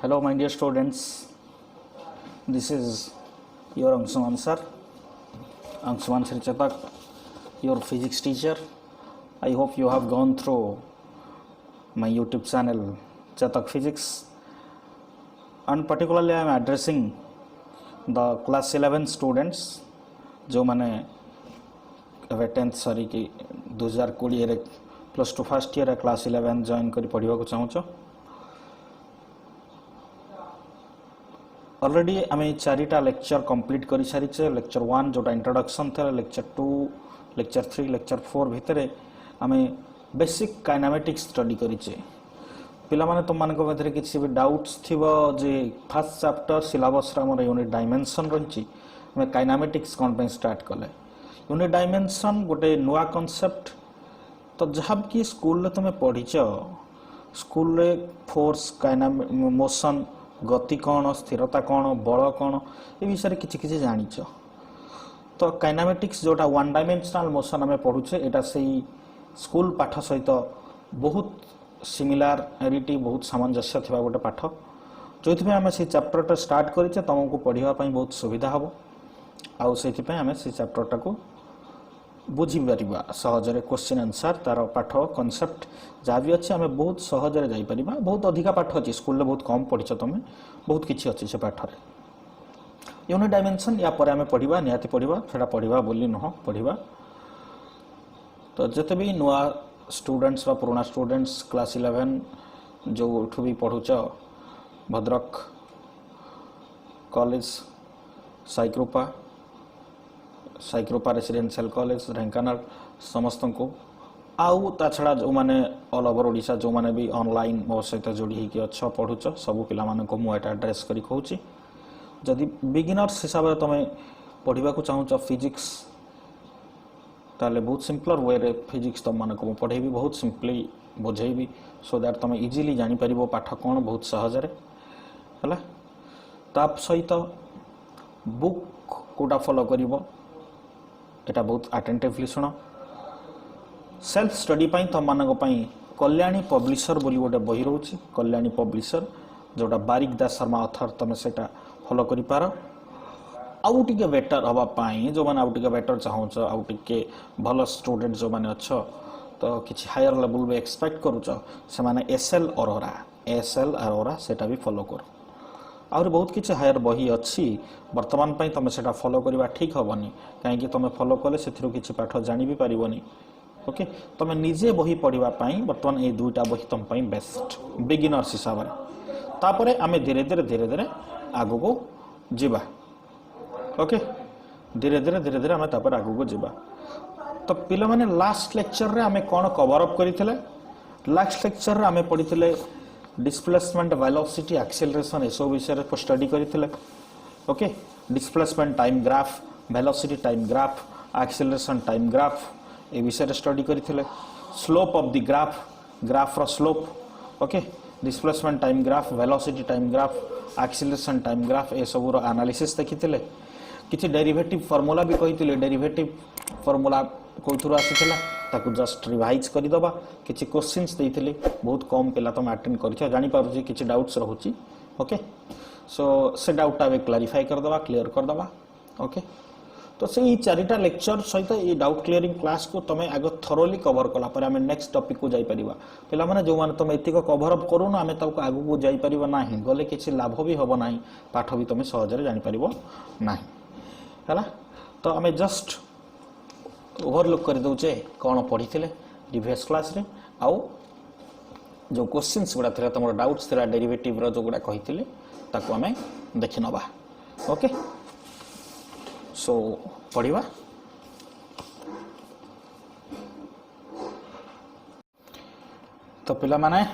Hello, my dear students. This is your Angshuman sir, Angshuman Sri Chatak, your physics teacher. I hope you have gone through my YouTube channel Chatak Physics, and particularly I am addressing the class 11 students जो माने अब 10th सरी कि 2020 रे plus two first year class 11 join करी पढ़िबा को चाहूछ। Already आम चारिटा लेक्चर कंप्लीट कर सारी। लेक्चर 1 जोटा इंट्रोडक्शन था, लेक्चर 2, लेक्चर 3, लेक्चर 4 भितर आम बेसिक काइनेमेटिक्स स्टडी करिचे। पिला माने तुम मानक मध्य किसी भी डाउट्स थिबो जे फर्स्ट चैप्टर सिलेबस रा हमर यूनिट डायमेंशन रहिची। हमें काइनेमेटिक्स कोन पे स्टार्ट कले। यूनिट डायमेंशन गोटे नुआ कांसेप्ट तो जहाँ कि स्कूल रे तुम पढ़ीच, स्कूल रे फोर्स, मोशन, गति कौन, स्थिरता कौन, बल कौन, ये विषय किसी किसी जानिच। तो काइनेमेटिक्स जोटा वन डायमेंशनल मोशन आम पढ़ुचे एटा से स्कूल पाठ सहित बहुत सिमिलारिटी, बहुत सामंजस्य थिबा गोटे पाठ जो आम से चैप्टर स्टार्ट करें तुमको पढ़ाई बहुत सुविधा हम आउ से आम से चैप्टर को बुझीपर सहजरे क्वेश्चन आंसर तार पाठ कॉन्सेप्ट जहाँ भी अच्छे आम बहुत सहजरे जापर। बहुत अधिका पाठ अच्छी स्कूल बहुत कम पढ़ीच तुम, बहुत किसी अच्छी से पाठ यूनिट डायमेंशन या पर आम पढ़ा निहाती पढ़ा से पढ़ा बोली नुह पढ़ा। तो जिते भी नुआ स्टूडेंट्स व पुराना स्टूडेंट्स क्लास 11 जो उठू भी पढ़ुच भद्रक कॉलेज साइक्रोपा रेसिडेंशियल कॉलेज ढेंकानाल समस्त को आउ ता छड़ा जो माने ऑल ओवर ओडिशा जो माने भी ऑनलाइन मो सहित जोड़ी होगी अच्छा पढ़ुच सब पिला माने को मु एटा एड्रेस करी कहूची। जदि बिगिनर्स हिसाब से तुम पढ़ा को चाहूच फिजिक्स ताले बहुत सिंपलर वे रे फिजिक्स तुम माने को पढ़ेबी, बहुत सिंपली बुझेबी सो दैट तुम इजीली जानी परिबो पाठ कौन बहुत सहजरे हला। ताप सहित बुक कोटा फॉलो करिवो एटा बहुत अटेंटिवली सुनो। सेल्फ स्टडी पाई तुम मानक पाई कल्याणी पब्लिशर बोली गोटे बही रोची, कल्याणी पब्लिशर जोटा बारिक दास शर्मा ऑथर तुम सेटा फॉलो करि पार। आउ टिके बेटर हवा पाई जो माने आउ टिके बेटर चाहूच, आउ टिके भल स्टूडेंट जो माने अच्छो तो किछि हायर लेवल भी एक्सपेक्ट करूच से माने एसएल अरोरा सेटा भी फॉलो करो। आउर बहुत किसी हायर बही अच्छी वर्तमान पाई तुम सेटा फॉलो करवा ठीक हेनी कहीं तुम फॉलो कले से किसी पाठ जानी भी पारिबनी। ओके तुम निजे बही पढ़ा वर्तमान ये दुईटा बही तुम बेस्ट बिगिनर्स हिसाब से। तापरे आमे धीरे धीरे आगु को जीवा। ओके धीरे धीरे आमे तापर आगु को जीवा। तो पिला माने लास्ट लेक्चर रे आमे कोन कवर अप करिथिले। लास्ट लेक्चर रे आमे पढ़िथिले डिस्प्लेसमेंट, वेलोसिटी, एक्सेलरेशन ए सब विषय रे स्टडी करिथिले। Okay displacement time graph, velocity time graph, acceleration time graph ए विषय रे स्टडी करिथिले। स्लोप ऑफ द ग्राफ रो slope, okay displacement time graph, velocity time graph, acceleration time graph ए सब रो एनालिसिस देखिथिले। किछि डेरिवेटिव फार्मूला भी कहिथिले। डेरिवेटिव फार्मूला कोइथुर आसीथिला ताकू जस्ट रिवाइज करि दबा। किछि क्वेश्चंस देइथिले बहुत कम पिला तुम अटेंड करथिया जानि पारुछि किछि डाउट्स रहउछि। ओके सो से डाउट आवे क्लैरिफाई कर दबा, क्लियर कर दबा। ओके तो से चारिटा लेक्चर सहित ये डाउट क्लियरिंग क्लास को तुम आग थरोली कवर कला पर आमे नेक्स्ट टॉपिक को जाई परिबा। पिला माने जो माने तुम एतिक कवर अप करू ना आमे ताको आगु को जाई परिबा नाही, गले किछि लाभ भी होबो नाही, पाठ भी तुम सहजरे जानि परिबो नाही हला। तो आमे जस्ट ओवरलुक कर दउचे कौन पढ़ी प्रीवियस क्लास रे आउ जो क्वेश्चंस गुड़ा थिला तुम डाउट्स थिला डेरिवेटिव रो जो गुड़ा कहिथिले ताको आमे देखि नबा। ओके सो पढ़िबा। तो पिला माने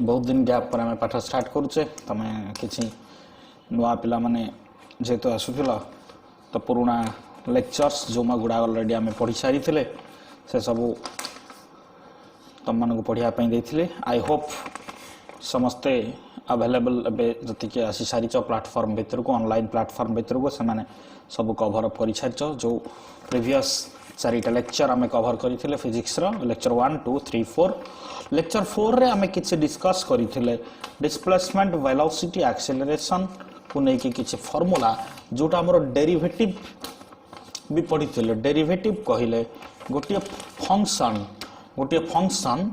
बहुत दिन गैप पर आमे पाठ स्टार्ट करूचे। तमे किछि नुआ पिला माने जेतो आसुथिला तो पुराना लेक्चर्स जो गुड़ा ऑलरेडी आम पढ़ी सारी से सबू तुम मानक पढ़ापी देते। आई होप समस्ते अवेलेबल जी आसी सारी प्लाटफर्म भितर को ऑनलाइन प्लाटफर्म भितर को से सब कवर अप कर सारी जो प्रीवियस चारिटा लेक्चर आम कभर करते फिजिक्स लेक्चर 1 2 3 4 लेक्चर 4 रे आम कि डिस्कस करते डिस्प्लेसमेंट वेलोसिटी एक्सेलरेशन को लेकिन किसी फॉर्मूला जोटा आमर डेरिवेटिव भी पढ़ी डेरिवेटिव कहले गोटे फंक्शन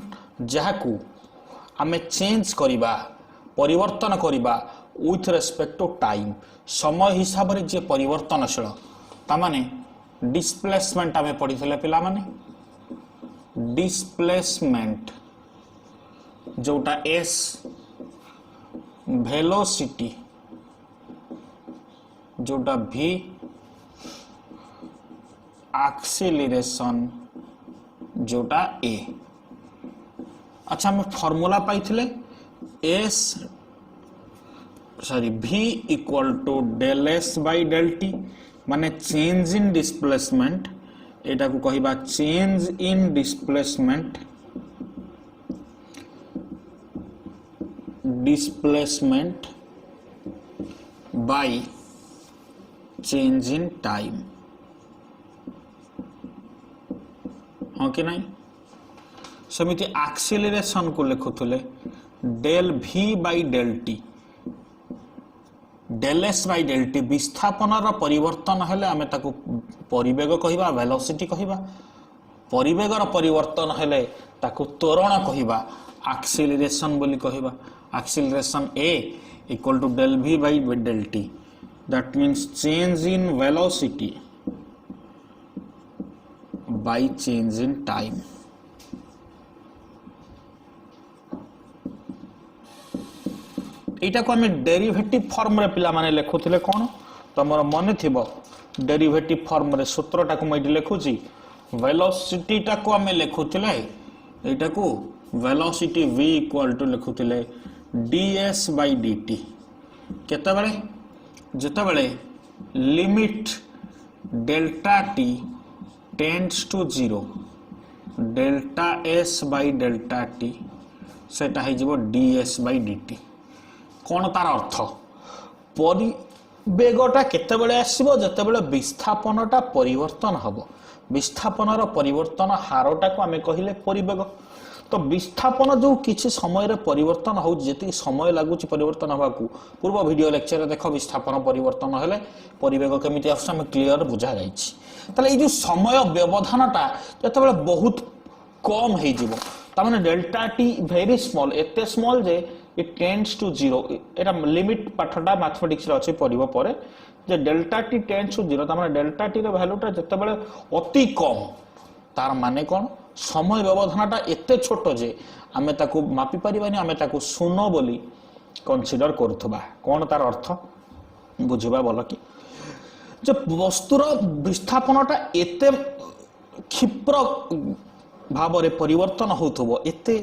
जहाकू आमे चेंज करिबा परिवर्तन करिबा विथ रेस्पेक्ट टू टाइम समय हिसाब रे जे परिवर्तनशील ता माने डिस्प्लेसमेंट आमे पढ़ी पिला माने डिस्प्लेसमेंट जोटा एस वेलोसिटी जोटा भी एक्सेलरेशन जोटा ए। अच्छा हम फॉर्मूला पाइथिले S sorry v equal to del S by del T माने चेंज इन डिस्प्लेसमेंट एटा को कहिबा change in displacement by change in time हाँ कि नहीं सेमिति एक्सेलरेशन को लिखुले del v by del T del S by del T विस्थापनर परिवर्तन हेले आमे ताकू परिवेग कहिबा वेलोसिटी कहिबा परिवेगर परिवर्तन हेले ताकू त्वरण कहिबा एक्सेलरेशन बोली कहिबा acceleration a equal to del v by del T that means change in velocity by change in time एटा को हमें डेरिवेटिव फॉर्म रे पिला माने लेखुथिले कोन तमर मन थिबो डेरिवेटिव फॉर्म रे सूत्रटा को मैं लेखुची वेलोसिटी टा को हमें लेखुथिले एटा को वेलोसिटी v इक्वल टू लेखुथिले ds by dt केता बेले जता बेले limit delta t tends to 0 delta s by delta t सेटा है जीवो ds by dt कौन तार अर्थ परिवेगटा केते बेले आसीबो जते बेले विस्थापनटा परिवर्तन हबो विस्थापनर परिवर्तन हारटा को हमें कहिले परिवेग तो विस्थापन जो किछि समय रे परिवर्तन हो जेति समय लागुची परिवर्तन हवा को पूर्व वीडियो लेक्चर रे देखो विस्थापन परिवर्तन हेले परिवेग केमिति आछा हम क्लियर बुझा जाईछि ताले ए जो समय व्यवधानटा जते बेले बहुत कम हे जीवो ता माने डेल्टा टी वेरी स्मॉल एते स्मॉल जे इट टेंड्स टू 0 एटा लिमिट पाठटा मैथमेटिक्स रे अछि परिबो परे जे डेल्टा टी टेंड्स टू 0 ता माने डेल्टा टी रे वैल्यूटा जते बेले अति कम तार माने कोन समय व्यवधानटा एते छोट जे आमे ताकू मापी परिबानी आमे ताकू शून्य बोली कंसीडर करथबा कोन तार अर्थ बुझिबा बोल कि जे वस्तुर विस्थापनटा एते क्षिप्र भाव रे परिवर्तन होथबो एते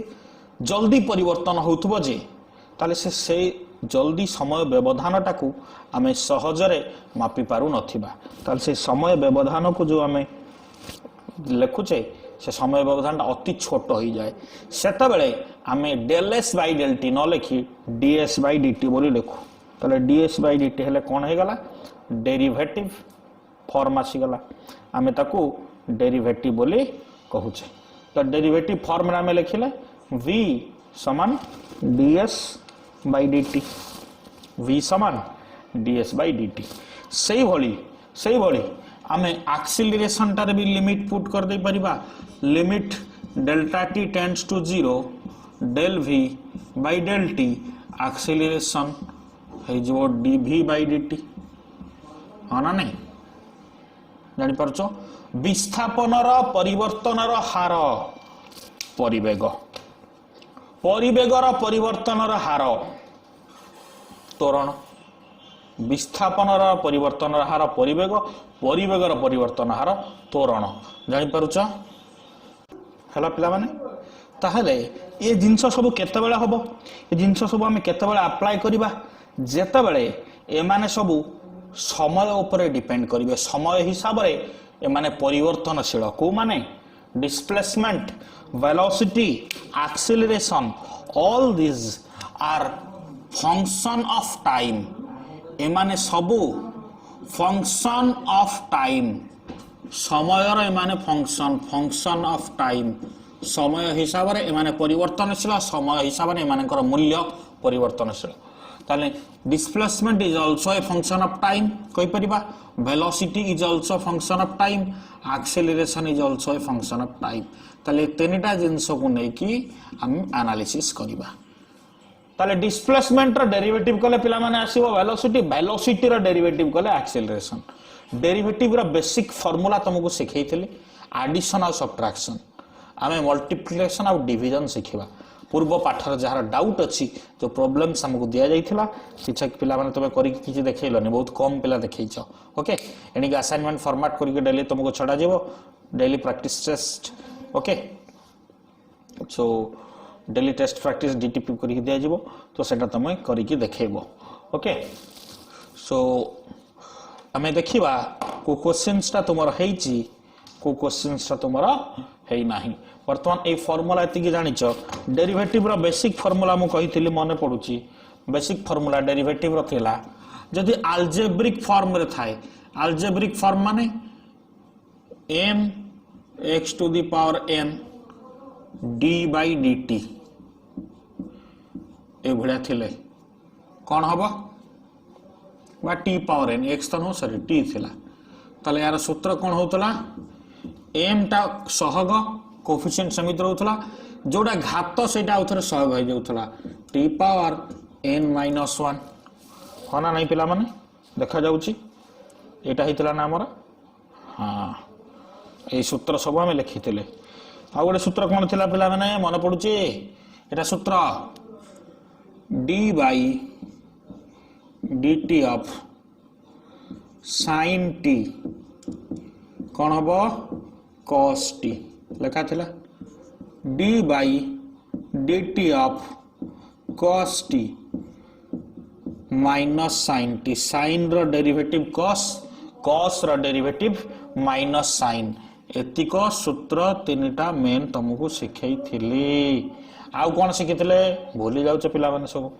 जल्दी परिवर्तन होथबो जे ताले से जल्दी समय व्यवधानटा को आमे सहजरे मापी पारु नथिबा ताले से समय व्यवधान को जो आमे लेखुचे से समय व्यवधान अति छोट हो जाए सेता बेले आमे del S by del t न लिखि ds बाय dt बोली लिखु ताले ds बाय dt हेले कोन हे गला डेरिवेटिव फॉर्म आसी गला आमे ताकू डेरिवेटिव बोली कहूचे तो डेरिवेटिव फॉर्म रे आमे लिखिले v समान ds बाय dt v समान ds बाय dt सही भली आमे एक्सेलरेशन टार भी लिमिट पुट कर दे परिबा limit delta T tends to 0 del v by del T acceleration है जो dv बाय dt हां ना नहीं जानि परछो विस्थापनर परिवर्तनर हार परिवेगर परिवर्तनर हार त्वरण विस्थापनर परिवर्तन हार परिवेगर परिवर्तन हार त्वरण जानि पारुछ हला पिला माने ताहले ए जिंस सब केते बेला हबो ए जिंस सब हम केते बेला अप्लाई करबा जेते बेले ए माने सब समय ऊपर डिपेंड करिवे समय हिसाब रे ए माने परिवर्तनशील को माने displacement velocity acceleration all this are function of time ए माने सबु फंक्शन ऑफ टाइम समयर एमाने फंक्शन फंक्शन ऑफ टाइम समय हिसाब रे एमाने परिवर्तनशील समय हिसाब रे एमानकर मूल्य परिवर्तनशील ताले displacement is also a function of time कहि परिबा velocity is also function of time acceleration is also a function of time ताले तीनटा जिंस को नै कि हम एनालिसिस करिबा ताले डिस्प्लेसमेंट रो डेरिवेटिव कले पिला माने आसीबो वेलोसिटी वेलोसिटी रो डेरिवेटिव कले एक्सेलरेशन डेरिवेटिव रो बेसिक फार्मूला तुमको सिखैथिले एडिशन और सब्ट्रैक्शन आमे मल्टीप्लिकेशन और डिवीजन सिखिबा पूर्व पाठर जहार डाउट अच्छी जो प्रॉब्लम्स हमको दिया जाइथिला शिक्षक पिला माने तबे करि किछि देखैलनी बहुत कम पिला देखैछ ओके एनिक असाइनमेंट फॉर्मेट करि के डेली तुमको छडा जेबो daily practice test okay so daily test practice DTP करि के दिया जेबो तो सेटा तमे करि के देखैबो ओके सो हमें देखिबा को क्वेश्चंस ता तुमर हेछि को क्वेश्चंस ता तुमर हेइ नाही वर्तमान ए फार्मूला एति जानिछ डेरिवेटिव रो बेसिक फार्मूला मु कहिथिली मने पडुची बेसिक फार्मूला डेरिवेटिव रो थिला जदि अलजेब्रिक फॉर्म रे थाए अलजेब्रिक फॉर्म माने m x to the power n d by dt ए भड़िया थिले कोन हबो बा t पावर n x त नो सॉरी t थिला तले यार सूत्र कोन होतला m टा सहग कोफिशिएंट समित रहउतला जोडा घात सेटा उथरे सहग हो जाउतला t पावर n - 1 होना नहीं पिला माने देखा जाउची एटा हितला ना हमरा हां ए सूत्र सब हम लिखितले आ गोटे सूत्र कोन थिला पिला माने मन पडुची एटा सूत्र d by dt of sin t कौन हम cos t लिखा थिला d by dt of cos t minus sin t sin रो डेरिवेटिव cos रो डेरिवेटिव माइनस sin एतिक सूत्र तीनटा मेन तुमको शिखै थिली आउ कोन शिखितले भूली जाउछ पिला माने सब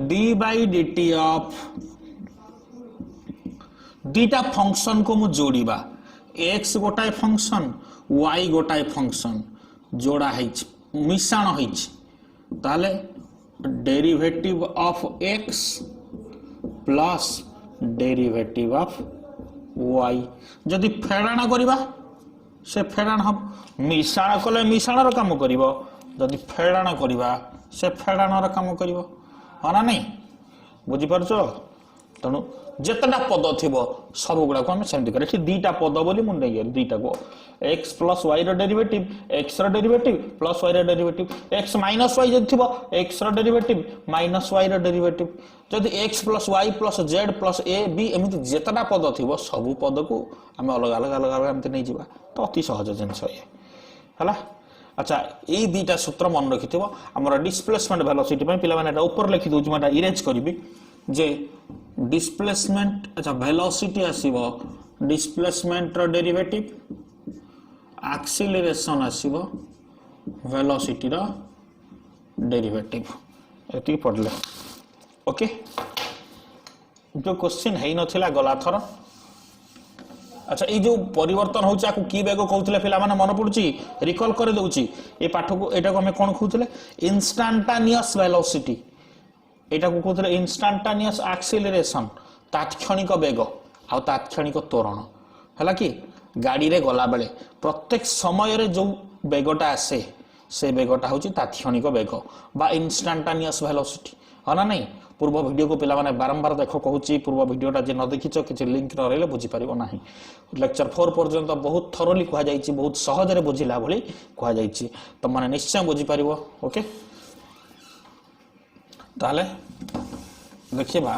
d by dt of दीटा फंक्शन को मु जोड़ीबा x गोटाए फंक्शन y गोटाए फंक्शन जोड़ा हैछ मिश्रण हैछ ताले derivative of x plus derivative of y जदि फेडाण करिबा से फेडाण हम मिश्रण कले मिश्रण रो काम करिवो जदि फेडाण करिबा से फेडाण रो काम करिवो हाना नहीं बुझी परछो तनु जेतटा पद थिबो सब गुडा को हम सेमति करे ठी दीटा पद बोली मुंडे गेल दीटा को x प्लस y रो डेरिवेटिव x रो डेरिवेटिव प्लस y रो डेरिवेटिव x माइनस y जदि थिबो x रो डेरिवेटिव माइनस y रो डेरिवेटिव जदि x plus y plus z plus a b एमिति जेतटा पद थिबो सब पद को हम अलग अलग अलग अलग एमिति नै जिबा तो अति सहज जिंस ये हला अच्छा ए दीटा सूत्र मन रखिथिबो हमर डिस्प्लेसमेंट वेलोसिटी पे पिला माने ऊपर लिखि दोउ माने इरेज करबी जे डिस्प्लेसमेंट अच्छा वेलोसिटी आसीबो डिस्प्लेसमेंट रो डेरिवेटिव एक्सीलरेशन आसीबो वेलोसिटी रो डेरिवेटिव एति पडले ओके जो क्वेश्चन है नथिला गला थर अच्छा ये जो परिवर्तन होउचा को की बेग कहउतले पिला माने मन पडुची रिकॉल करे दउची ए पाठ को एटा को हम कोन कहउतले इंस्टेंटेनियस वेलोसिटी एटा को कहउतले इंस्टेंटेनियस एक्सीलरेशन तात्क्षणिक बेग आ तात्क्षणिक त्वरण हला कि गाड़ी रे गला बेले प्रत्येक समय रे जो बेगटा आसे से बेगटा होची तात्क्षणिक बेग बा इंस्टेंटेनियस वेलोसिटी हना नहीं पूर्व वीडियो को पिला माने बारंबार देखो कहूची पूर्व वीडियोटा जे न देखिछ किछि लिंक न रहले बुझी परिबो नाही लेक्चर 4 पर्यंत बहुत थरोली कहा जाईची बहुत सहज रे बुझिला भली कहा जाईची त माने निश्चय बुझी परिबो ओके ताले देखिबा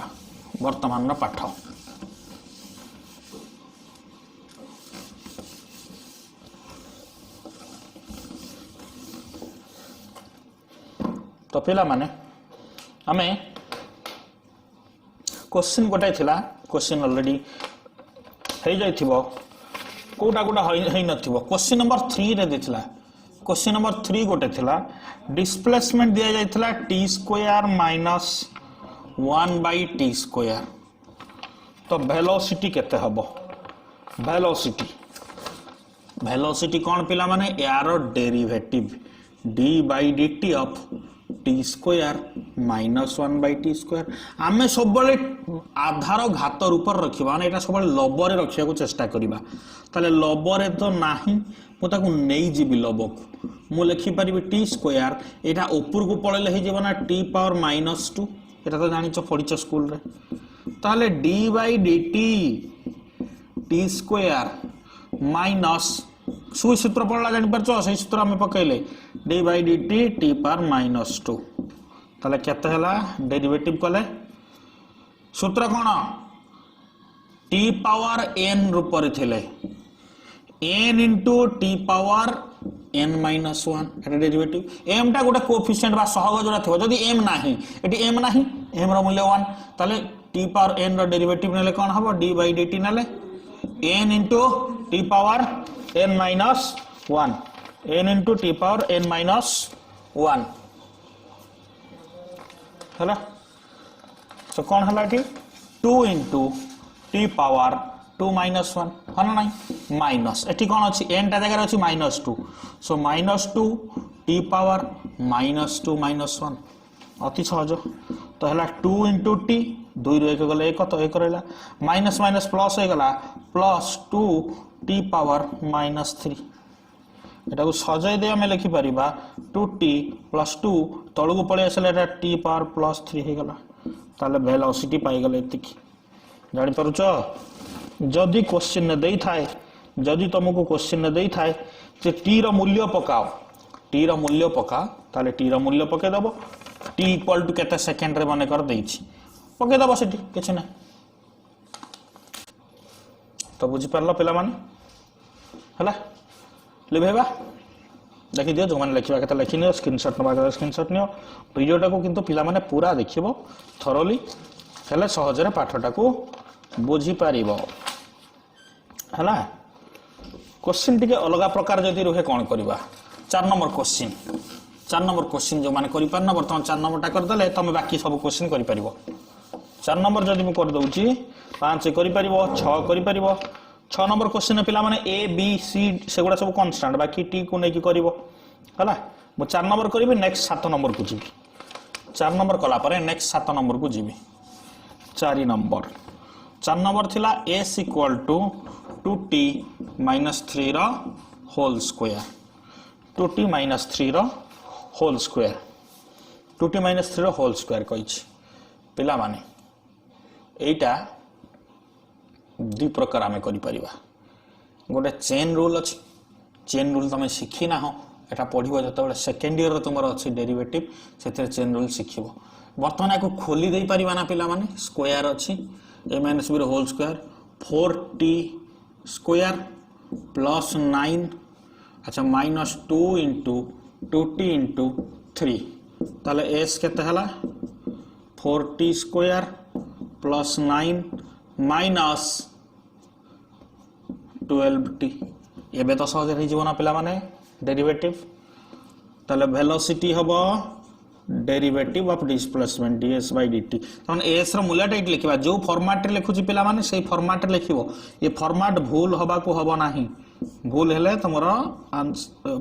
वर्तमान पाठ तो पिला माने हमें क्वेश्चन गोटे थिला क्वेश्चन ऑलरेडी हे जाइथिबो कोटा कोटा हे नथिबो क्वेश्चन नंबर 3 रे देथिला क्वेश्चन नंबर 3 गोटे थिला डिस्प्लेसमेंट दिया जाइथिला t square minus 1 by t square तो वेलोसिटी केते हबो वेलोसिटी वेलोसिटी कौन पिला माने यार derivative d by D T of t square minus 1 by t square आम सब आधार घात रूप रखा माने सब लबरे रखा चेष्टा करवा ताले लबरे तो नाही मुझे नहीं जीवी लब को मु लिखिपारि टी स्क्वायर यहाँ ऊपर को पड़े हो टी पावर -2 यहाँ तो जान पढ़ी स्कूल रे ताले D by D T square minus सुई सूत्र पड़ा जापर से सूत्र आम पकईले D by D T power -2 ताले केते हला डेरिवेटिव कले सूत्र कौन टी पावर n रूप थे n into T power n-1 derivative m टा गोटे कोएफिशिएंट बा सहग जोड़ा थो जदि m नाही एटी m नाही m रो मूल्य 1 ताले टी पावर n रो डेरिवेटिव नेले कोन हबो d बाई dt नेले n into T power n-1 n into T power n-1 हला तो कौन हला टी 2 इंटू टी पावर 2 -1 हाँ ना नहीं माइनस एटी कौन अच्छी n टा जगह अच्छी -2 सो -2 टी पावर -2 -1 अति सहज तो है 2 इंटू टी 2 रु 1 गले 1 तो 1 रहा माइनस माइनस प्लस हो गला +2 टी पावर -3 एटा को सजाई दे आम लिखिपर 2t + 2 तलू को पड़े आसला टी पावर +3 हो गला ताले वेलोसिटी पाई गले एतिकी जानि पारुछ जदि क्वेश्चन दे थाए जदि तुमको क्वेश्चन दे थाए जे टी रो मूल्य पकाओ टी रो मूल्य पका ताले टी रो मूल्य पके दबो टी इक्वल टू केते सेकंड रे माने कर देछि पके दबो सेठी किछ ना तो बुझी परलो पिला माने हला लिभेबा देखि दियो जो माने लिखिबा केते लिखि नियो स्क्रीनशॉट नबा स्क्रीनशॉट नियो वीडियोटा को किंतु पिला माने पूरा देखिबो थरोली हेले सहज रे पाठटा को बुझी पारिबो हला क्वेश्चन टिके अलग प्रकार जदि रहे कौन करवा 4 नंबर क्वेश्चन जो माने करि पारना बर्तमान 4 नंबर टा कर दले तुम बाकी सब क्वेश्चन करि पारिबो 4 नंबर जदि मु कर दउची 5 करि पारिबो 6 करि पारिबो 6 नंबर क्वेश्चन पिला माने ए बी सी सेगुडा सब कांस्टेंट बाकी टी को नै कि करबो हला मु 4 नंबर करिबे नेक्स्ट 7 नंबर को जीबी 4 नंबर कला परे नेक्स्ट 7 नंबर को जीबी 4 नंबर थिला s इक्वल टू 2t -3 रो होल स्क्वायर 2t -3 रो होल स्क्वायर 2t -3 रो होल स्क्वायर कहिछि पिला माने एटा दु प्रकार आमे करि परिबा गोटे चेन रूल अछि चेन रूल तमे सिखि ना हो एटा पढिबो जतबे सेकेंड ईयर रो तुमर अछि डेरिवेटिव सेते चेन रूल सिखिबो वर्तमान को खोली दे परिबा ना पिला माने स्क्वायर अछि a minus b whole square 4t स्क्वायर प्लस 9 अच्छा -2 इंटू 2t इंटू 3 ताले s केते हला 4t स्क्वायर प्लस 9 माइनस 12t एबे तो सहज रे जीवना पिला माने डेरिवेटिव ताले वेलोसिटी हबो derivative of displacement ds by dt तन s रो मूल्यटा इट लिखिबा जो फॉर्मेट रे लिखुची पिला माने सेही फॉर्मेट रे लिखिबो ये फॉर्मेट भूल होबा को हबो नाही भूल हेले तमरो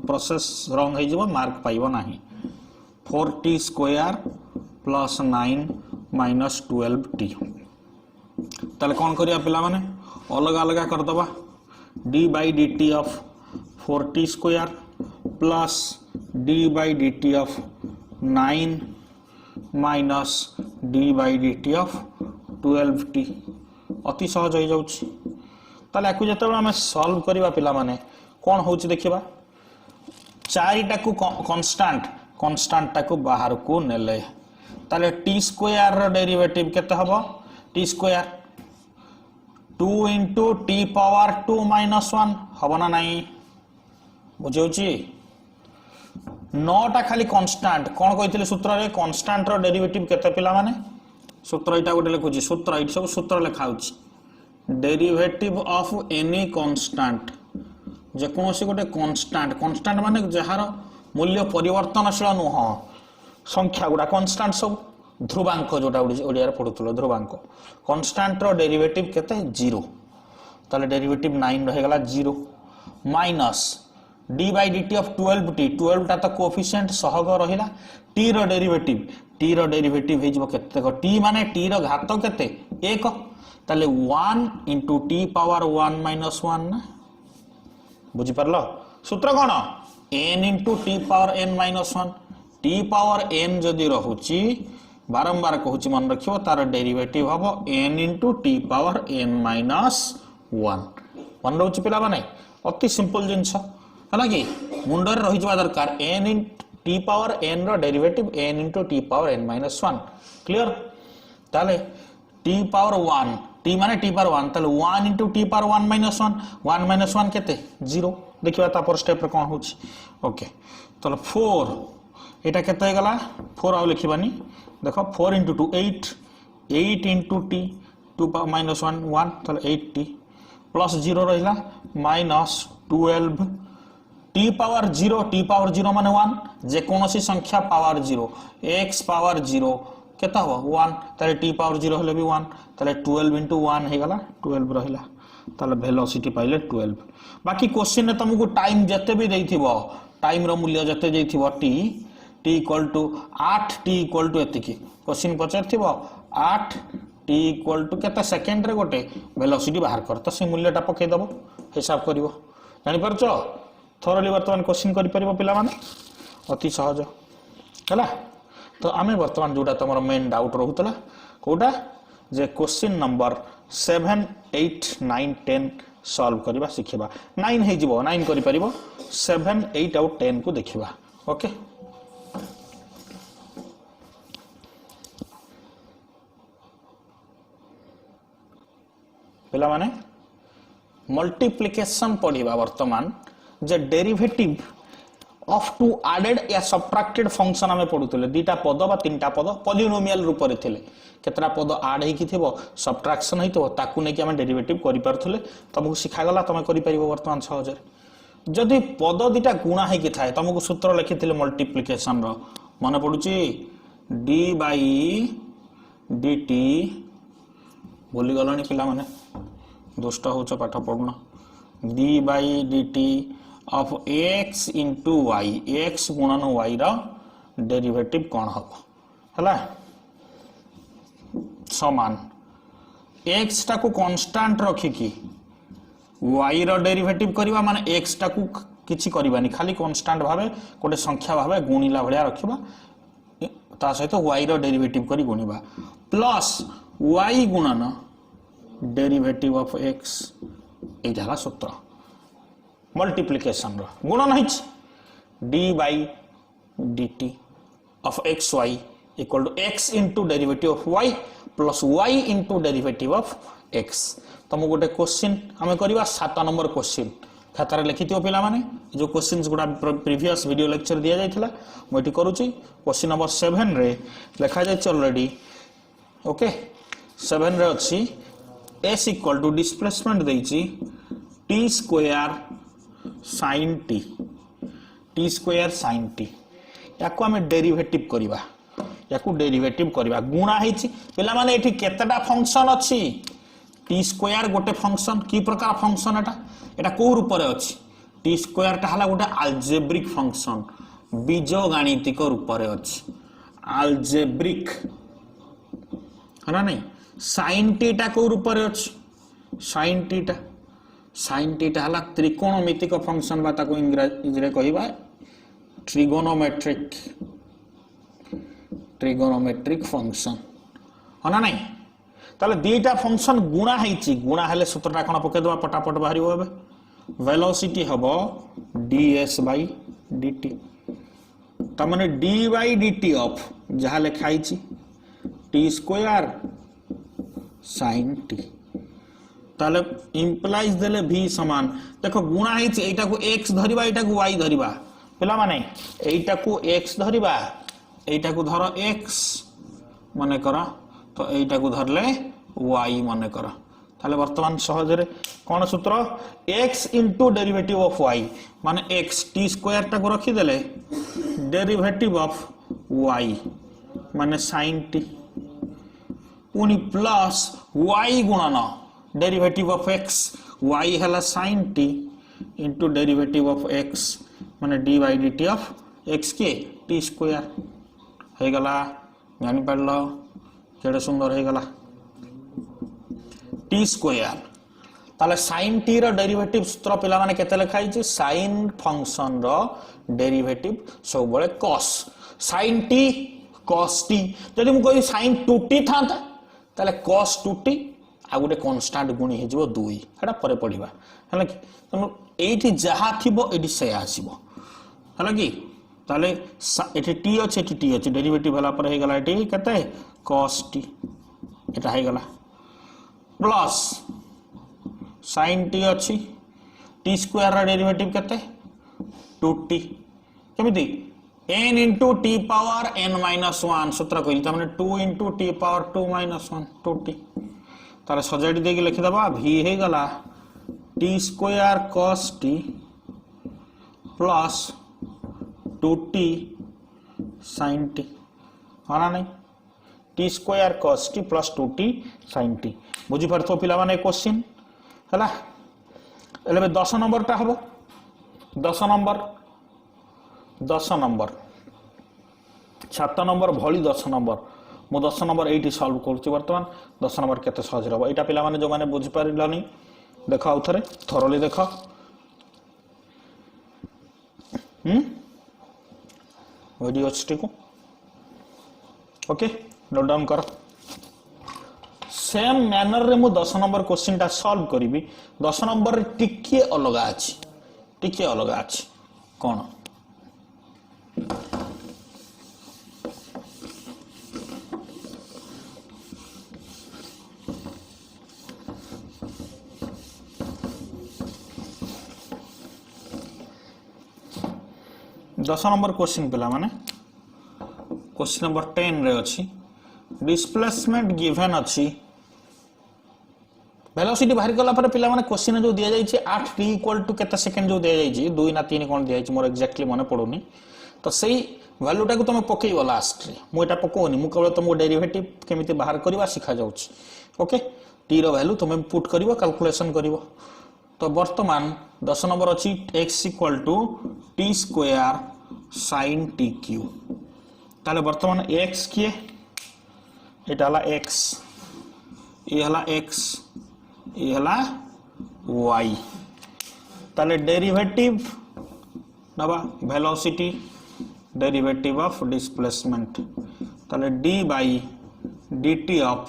प्रोसेस रॉन्ग हे जीवो मार्क पाइबो नाही 4t स्क्वायर प्लस 9 माइनस 12t ताले कोन करिया पिला माने अलग अलग कर दबा d by dt of 4t स्क्वायर plus d by dt of 9 minus d by dt of 12t अति सहज हो जाउछि ताले आकु जतबे हम सॉल्व करबा पिला माने कोन होउछि देखिबा चारिटा को कांस्टेंट टा को बाहर को नेले ताले t स्क्वायर रो डेरिवेटिव केते हबो t square 2 into t power 2 minus 1 हबो ना नाही बुझौछि 9टा खाली कांस्टेंट कोन कहिथिले सूत्र रे कांस्टेंट रो डेरिवेटिव केते पिला माने सूत्र इटा गोटे लिखुची सूत्र इट सब सूत्र लिखाउची डेरिवेटिव ऑफ एनी कांस्टेंट जे कोनोसी गोटे कांस्टेंट माने जहार मूल्य परिवर्तनशील नुह संख्या गुडा कांस्टेंट सब ध्रुवांक जोटा ओडिया रे पढुतलो ध्रुवांक कांस्टेंट रो डेरिवेटिव केते 0 ताले डेरिवेटिव 9 रहे गला 0 minus D by D T of 12t 12 टा तो कोफिशिएंट सहग रहिला t रो डेरिवेटिव हे जबो केते को t माने t रो घात केते 1 ताले 1 into t पावर 1 minus 1 ना बुझी परलो सूत्र कोन n into t power n minus 1 t power n जदी रहुची बारंबार कहूची मन रखियो तार डेरिवेटिव हबो n into t power n minus 1 मन रहउची पिला माने अति सिंपल जिंस हला कि मुंडर रहि जवा दरकार n into t power n रो derivative n into t power n minus 1 clear ताले t पावर 1 t माने t पावर 1 ताले 1 into t power 1 minus 1 minus 1 केते 0 देखिबा तापर स्टेप रे कोन होची ओके ताले 4 एटा केते गला 4 आउ लिखिबानी देखो 4 into 2 8 8 into t 2 power minus 1 1 ताले 8t प्लस 0 रहिला माइनस 12 t पावर 0 माने 1 जे कोनोसी संख्या पावर 0 x पावर 0 केता हो 1 ताले t पावर 0 हले भी 1 ताले 12 into 1 हे गला 12 रहिला ताले वेलोसिटी पाइले 12 बाकी क्वेश्चन ने तुमको टाइम जते भी देइथिबो टाइम रो मूल्य जते देइथिबो t equal to 8t equal to एतिकी क्वेश्चन पचारथिबो 8t इक्वल टू केता सेकंड रे गोटे वेलोसिटी बाहर कर तो से मूल्यटा पके दबो हिसाब करिवो जानि परछो थोरली वर्तमान क्वेश्चन करि परिबो पिला माने अति सहज हला तो आमे वर्तमान जोटा तमरो मेन डाउट रहउतला कोटा जे क्वेश्चन नंबर 7 8 9 10 सॉल्व करबा सिखिबा 9 हे जिवो 9 करि परिबो 7 8 आउट 10 को देखिबा ओके पिला माने मल्टीप्लिकेशन पढ़िबा वर्तमान जे डेरिवेटिव ऑफ टू एडेड या सब्ट्रैक्टेड फंक्शन हमें पढुतले दीटा पद बा तीनटा पद पॉलिनोमियल रूप रे थिले केतरा पद ऐड हे कि थिबो सब्ट्रैक्शन हेतो ताकू ने कि हमें डेरिवेटिव करि परथले तुमको सिखा गला तुम करि परिबो वर्तमान सहज जदि पद दीटा गुणा हे कि थाए तुमको सूत्र लिखिथिले मल्टीप्लिकेशन रो मन पडुची d बाई dt बोली गलानी पिला माने दुष्ट होच पाठ पढना d by dt of x into y x गुणन y रा डेरिवेटिव कोन हबो हला समान x टा को कांस्टेंट रखी की y रा डेरिवेटिव करबा माने x टा को किछि करबानी खाली कांस्टेंट भाबे कोटे संख्या भाबे गुणिला भलिया रखिबा ता सहित y रा डेरिवेटिव करी गुणिबा प्लस y गुणन डेरिवेटिव ऑफ x एटा सूत्र मल्टीप्लिकेशन रो गुणन hitch d by dt of xy equal to x into derivative of y plus y into derivative of x तमो गोटे क्वेश्चन हमें करबा 7 नंबर क्वेश्चन खातार लिखिथियो पिला माने जो क्वेश्चंस गुडा प्रीवियस वीडियो लेक्चर दिया जाइथिला मोटी करूची क्वेश्चन नंबर 7 रे लिखा जाय ऑलरेडी ओके 7 रे अछि s equal to डिस्प्लेसमेंट देइची t स्क्वायर sin t याको हमें डेरिवेटिव करबा याको डेरिवेटिव करबा गुणा हेची पिला माने एठी केतेटा फंक्शन अछि t स्क्वायर गोटे फंक्शन की प्रकार फंक्शन एटा को रूप रे अछि t स्क्वायर ता हला गोटे अलजेब्रिक फंक्शन बीजगणितिक रूप रे अछि अलजेब्रिक हना नहीं sin t ता को रूप रे अछि sin t ता हला त्रिकोणमितिक फंक्शन बा ताको इंग्लिश रे कहिबा ट्रिगोनोमेट्रिक फंक्शन हना नहीं ताले दीटा फंक्शन गुणा हेची गुणा हेले सूत्रटा कोन पके दबा पटापट बाहरिबो हबे वेलोसिटी हबो ds by dt त माने d by dt ऑफ जहा लिखाइची t स्क्वायर sin t ताले इंप्लाइज देले v समान देखो गुणा हेची एटा को x धरिबा एटा को y धरिबा पिला माने एटा को x धरिबा एटा को धर x माने करा तो एटा को धरले y माने करा ताले वर्तमान सहज रे कोन सूत्र x into derivative of y माने x t स्क्वायर टा को रखी देले डेरिवेटिव ऑफ y माने sin t पुनी प्लस y गुणन डेरिवेटिव ऑफ x y हला sin t into derivative of X माने D by D T of X के टी स्क्वायर हो गला जानी पारल केड़े सुंदर हो गला टी स्क्वायर ताले sin t रो डेरिवेटिव सूत्र पिला माने केते लिखाई छी sin फंक्शन रो डेरिवेटिव सब बळे cos sin t cos t जदि मु कोइ sin 2t थांता ताले cos 2t आ गोटे कांस्टेंट गुणी हे जिवो 2 हेडा परे पढिबा हला कि तनु एठी जहा थिबो एठी से आसीबो हला कि ताले एठी t अछि डेरिवेटिव हला पर हे गला एठी कते cos t एटा हे गला प्लस sin t अच्छी टी स्क्वायर रा डेरिवेटिव केते 2t केमिति n into t power n minus 1 सूत्र कहि त माने 2 into t power 2 minus 1 2t तारे सजाडी देके लिखि दबा v हे गला t square cos t plus 2t sin t हाना नहीं t square cos t plus 2t sin t बुझी परथो पिला माने क्वेश्चन हला एले 10 नंबर टा हबो 10 नंबर 7 नंबर भली 10 नंबर मु 10 नंबर एठी सॉल्व करछि वर्तमान 10 नंबर केते सहज रहबो एटा पिला माने जो माने बुझी पारिलानी देखो आउथरे थरोली देखो वीडियो स्टिको ओके नोट डाउन करो सेम मैनर रे मु 10 नंबर क्वेश्चन टा सॉल्व करिवि 10 नंबर रे टिके अलगा अछि कोन दस नंबर क्वेश्चन पिला माने क्वेश्चन नंबर 10 रे अछि डिस्प्लेसमेंट गिवन अछि वेलोसिटी बाहर गला पर पिला माने क्वेश्चन जो दिया जाई छै 8t इक्वल टू केते सेकंड जो दिया जाई छै 2 ना 3 कोन दिया जाई छै मोर एक्जेक्टली माने पडोनी तो सेही वैल्यूटा को तुम पकेइबो लास्ट रे मु एटा पकोनी मु केवल तुम डेरिवेटिव केमिति बाहर करबा सिखा जाउ छी ओके t रो वैल्यू तुम पुट करिवो कैलकुलेशन करिवो तो वर्तमान 10 नंबर अछि x equal to t square sin t cube ताले वर्तमान x किए एटा हला x ये हला x ये हला y ताले डेरिवेटिव नबा वेलोसिटी डेरिवेटिव ऑफ डिस्प्लेसमेंट ताले d by dt of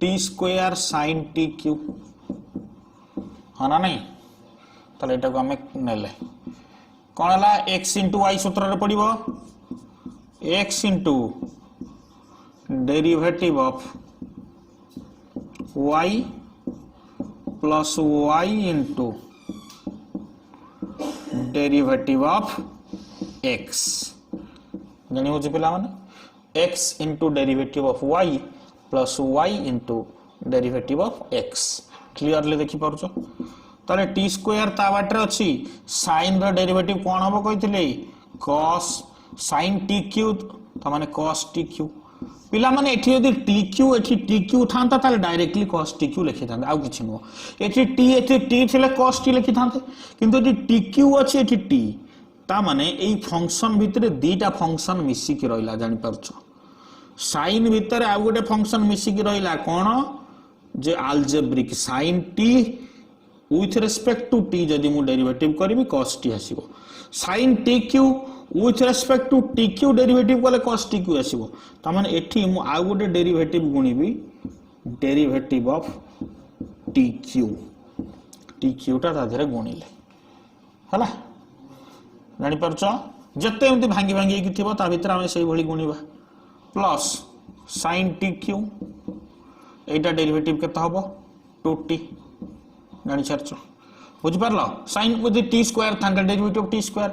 t square sin t cube हाना नहीं ताले एटा को हमें नेले कोन हला x into y सूत्र रे पडिबो x into derivative of y plus y into derivative of x जानी हो पिला माने x into derivative of y plus y into derivative of x clearly देखि पारुछो ताले t स्क्वायर ता बाटरे अछि sin रो डेरिवेटिव कोन हबो कहितले cos sin t क्यूब त माने cos t क्यूब पिला माने एठी यदि t क्यू थांता ताले डायरेक्टली cos t क्यू लिखि थांते आ किछि नो एठी t थिले cos t लिखि थांते किंतु एठी t क्यू अछि एठी t ता माने एई फंक्शन भितरे दीटा फंक्शन मिसी कि रहिला जानि परछो sin भितरे आ गोटे फंक्शन मिसी कि रहिला कोन जे algebraic sin t with respect to t जदि मु डेरिवेटिव करबी cos t आसीबो sin t Q with respect to tq derivative कले cos tq आसीबो त माने एठी मु आ गोटे डेरिवेटिव गुणीबी डेरिवेटिव ऑफ tq ता धरे गुणीले हला जानि परछो जत्ते एमति भांगी कि थिबो ता भितर हम सेही भली गुणीबा प्लस sin tq एटा डेरिवेटिव केता हबो 2t जानि छरछो बुझ पारलो sin with t स्क्वायर थांका derivative of t square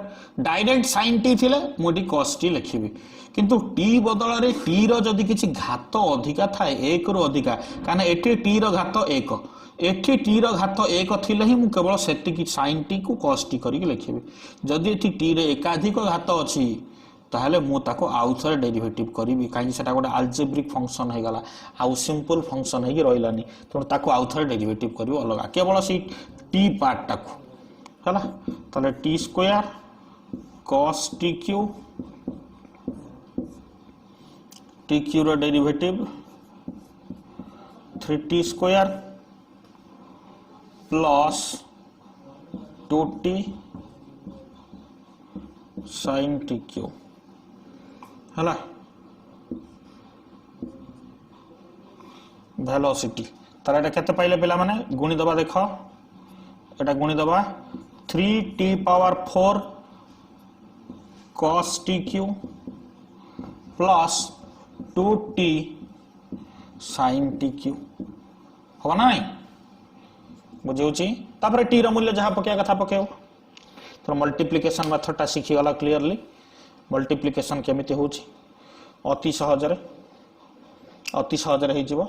direct sin t थिले मोडी cos t लिखिबी किंतु t बदल रे t रो जदी किछि घात अधिका थाए 1 रो अधिका काना एठी t रो घात 1 एठी t रो घात 1 थिले ही मु केवल सेति कि sin t को cos t करी लिखिबी जदी एठी t रे एकाधिक घात अछि ताहले मु ताको आउथर डेरिवेटिव करिवि काई सेटा गोटे अलजेब्रिक फंक्शन हे गला आउ सिंपल फंक्शन हे रहिलानी तो ताको आउथर डेरिवेटिव करिवो अलगा केवल सी t पार्ट ताको है ताले टी स्क्वायर cos TQ रो derivative 3t square plus 2t sin TQ है वेलोसिटी तार एटा केते पाइले पिला माने गुणी दबा देखो एटा गुणी दबा 3t power 4 cos TQ plus 2t sin TQ होगा ना नहीं बुझे तापर टी रो मूल्य जहाँ पकेया कथा पकेओ तो मल्टीप्लिकेशन मेथडटा शिखी गला क्लियरली मल्टीप्लिकेशन केमिति होची अति सहजरे हो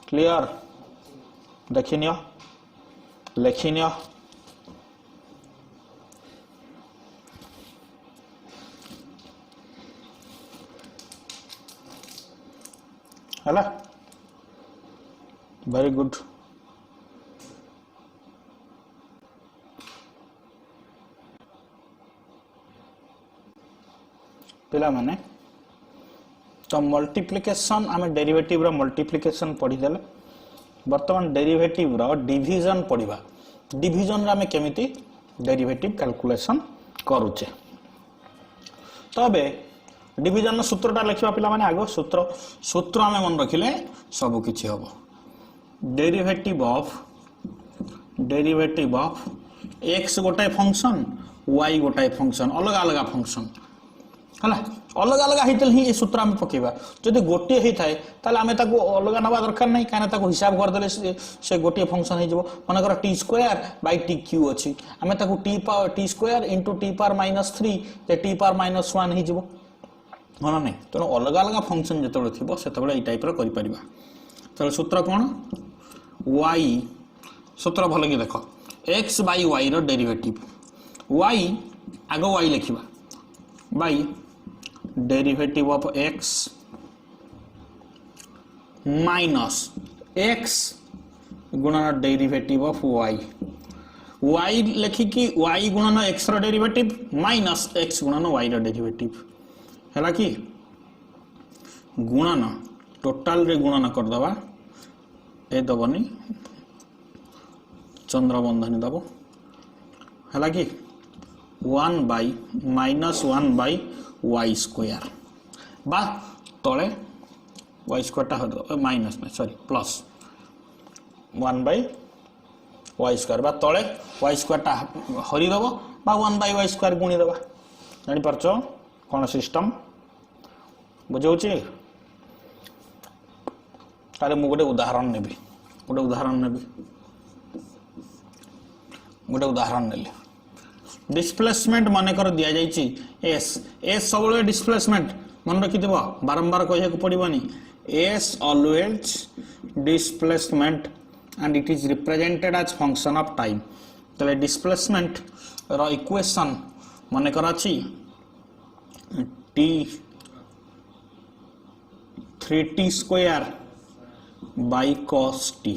क्लियर देखिनियो लेखिनियो है वेरी गुड पिला माने तो मल्टीप्लिकेशन आम डेरिवेटिव रो मल्टीप्लिकेशन पढ़ी देले वर्तमान डेरिवेटिव रो डिवीजन पढ़िबा डिवीजन रे आमे केमिति डेरिवेटिव कैलकुलेशन करूचे तबे डिवीजन सूत्रटा लिखा पिला माने आगो सूत्र आमे मन रखिले सब किछि हबो डेरिवेटिव ऑफ x गोटाए फंक्शन y गोटाए फंक्शन अलग अलग फंक्शन हला अलग अलग हितल ही सूत्र आमे पकेबा जदि गोटे ही थाए ताले आमे ताको अलग नबा दरकार नै काने ताको हिसाब कर देले से गोटे फंक्शन हे जबो माने कर t स्क्वायर बाय tq अछि आमे ताको t square into t power -3 ते t पावर -1 हे जबो होना नहीं तो अलग अलग फंक्शन जो थी से ये टाइप करि परिबा तो सूत्र कौन y सूत्र भल कि देख x बाय y रो डेरिवेटिव y आगो y लिखिबा by derivative of x minus x गुणन डेरिवेटिव ऑफ y लिखि कि y गुणन x रो डेरिवेटिव माइनस x गुणन y रो डेरिवेटिव है कि गुणन टोटाल रे गुणन कर दबा ए दबनी चंद्रबंधनी दबो है कि 1 बाय -1 बाय y स्क्वायर बा तले y स्क्वायर टा माइनस में sorry plus 1 by y square बा तले y स्क्वायर टा हरि दबो बा 1 बाय y स्क्वायर गुणी दबा जानि परछो कोन सिस्टम बुझौची तारे मु गोटे उदाहरण नेबी गोटे उदाहरण नेले डिस्प्लेसमेंट माने कर दिया जाइची s सब डिस्प्लेसमेंट मन रखि देबो बारंबार कहिया को पड़िबनी s always displacement and it is represented as function of time तले डिस्प्लेसमेंट रो इक्वेशन माने कर अछि t 3t square by cos t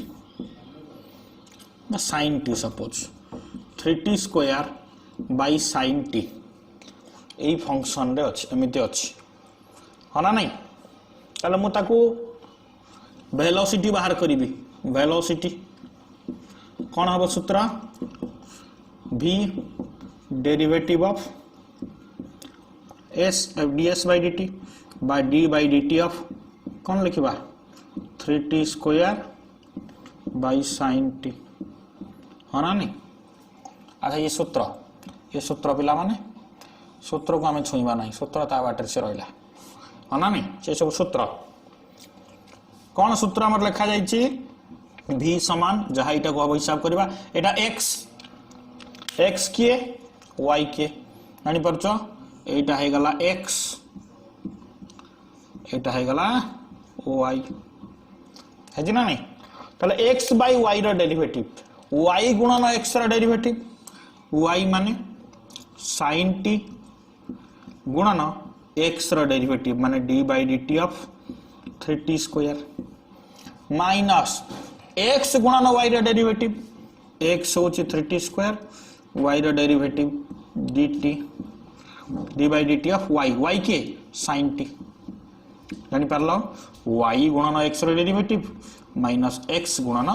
sin t suppose 3t square by sin t एई फंक्शन रे अछि एमिति अछि हना नहीं ताले मु ताको वेलोसिटी बाहर करिबी वेलोसिटी कोन हबो सूत्र v derivative of s ds by dt by d by dt of कौन लिखिबा 3t square by sin t होना नहीं अच्छा ये सूत्र पिला माने सूत्र को हमें छुईबा नहीं सूत्र ता बाटर से रहला होना नहीं से सब सूत्र कौन सूत्र हमर लिखा जाई छी v समान जहा इटा को अब हिसाब करबा एटा x के y के जानि परछो एटा हे गला x एटा हे गला y है जी ना नहीं ताले x बाय y रो डेरिवेटिव y गुणन x रो डेरिवेटिव y माने sin t गुणन x रो डेरिवेटिव माने d by dt of 3t square minus x गुणन y रो डेरिवेटिव x होची 3t स्क्वायर y रो derivative dt d by dt of y के sin t जानि पारलो y गुणन x रो डेरिवेटिव माइनस x गुणन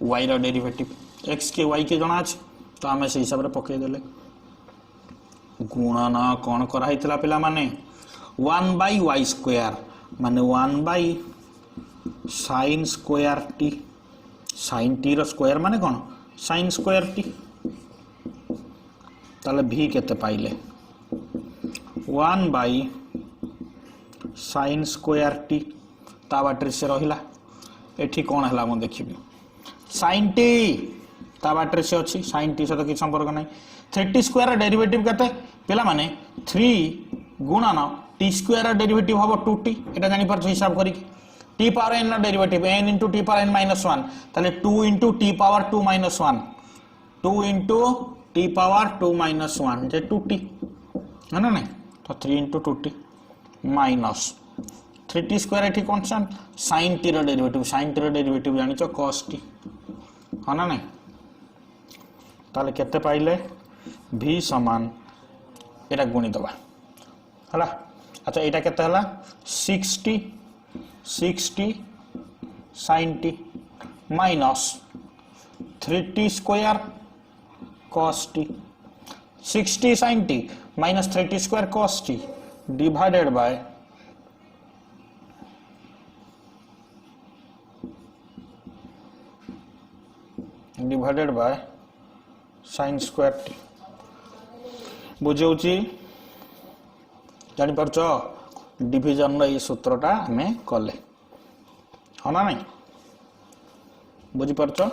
y रो डेरिवेटिव x के y के जणा अछि तो आमे से हिसाब रे पके देले गुणन कोन करा हितला पिला माने 1 by y स्क्वायर माने 1 by sin square t sin t रो स्क्वायर माने कोन sin स्क्वायर t ताले v केते पाइले 1 by sin स्क्वायर t ता बाटरी से रहिला एठी कोन हला म देखिबी sin t ता बाटरी से अछि sin t से तो कि संपर्क नै 3t स्क्वायर डेरिवेटिव केते पिला माने 3 गुणन t स्क्वायर डेरिवेटिव हबो 2t एटा जानि परछ हिसाब करी t पावर n ला derivative n into t power n minus 1 ताले 2 into t power 2 minus 1 2 into t power 2 minus 1 जे 2t है ना नहीं तो 3 into 2t minus 3t square एठी कांस्टेंट sin t रो डेरिवेटिव जानि छ cos t है ना नहीं ताले केते पाइले v समान एटा गुणी दबा हला अच्छा एटा केते हला 60 sin t minus 3t square cos t 60 sin t minus 3t square cos t divided by sin square t बुझौची जानि परछो डिवीजन रो ये सूत्रटा हमें कले हना नहीं बुझी परछो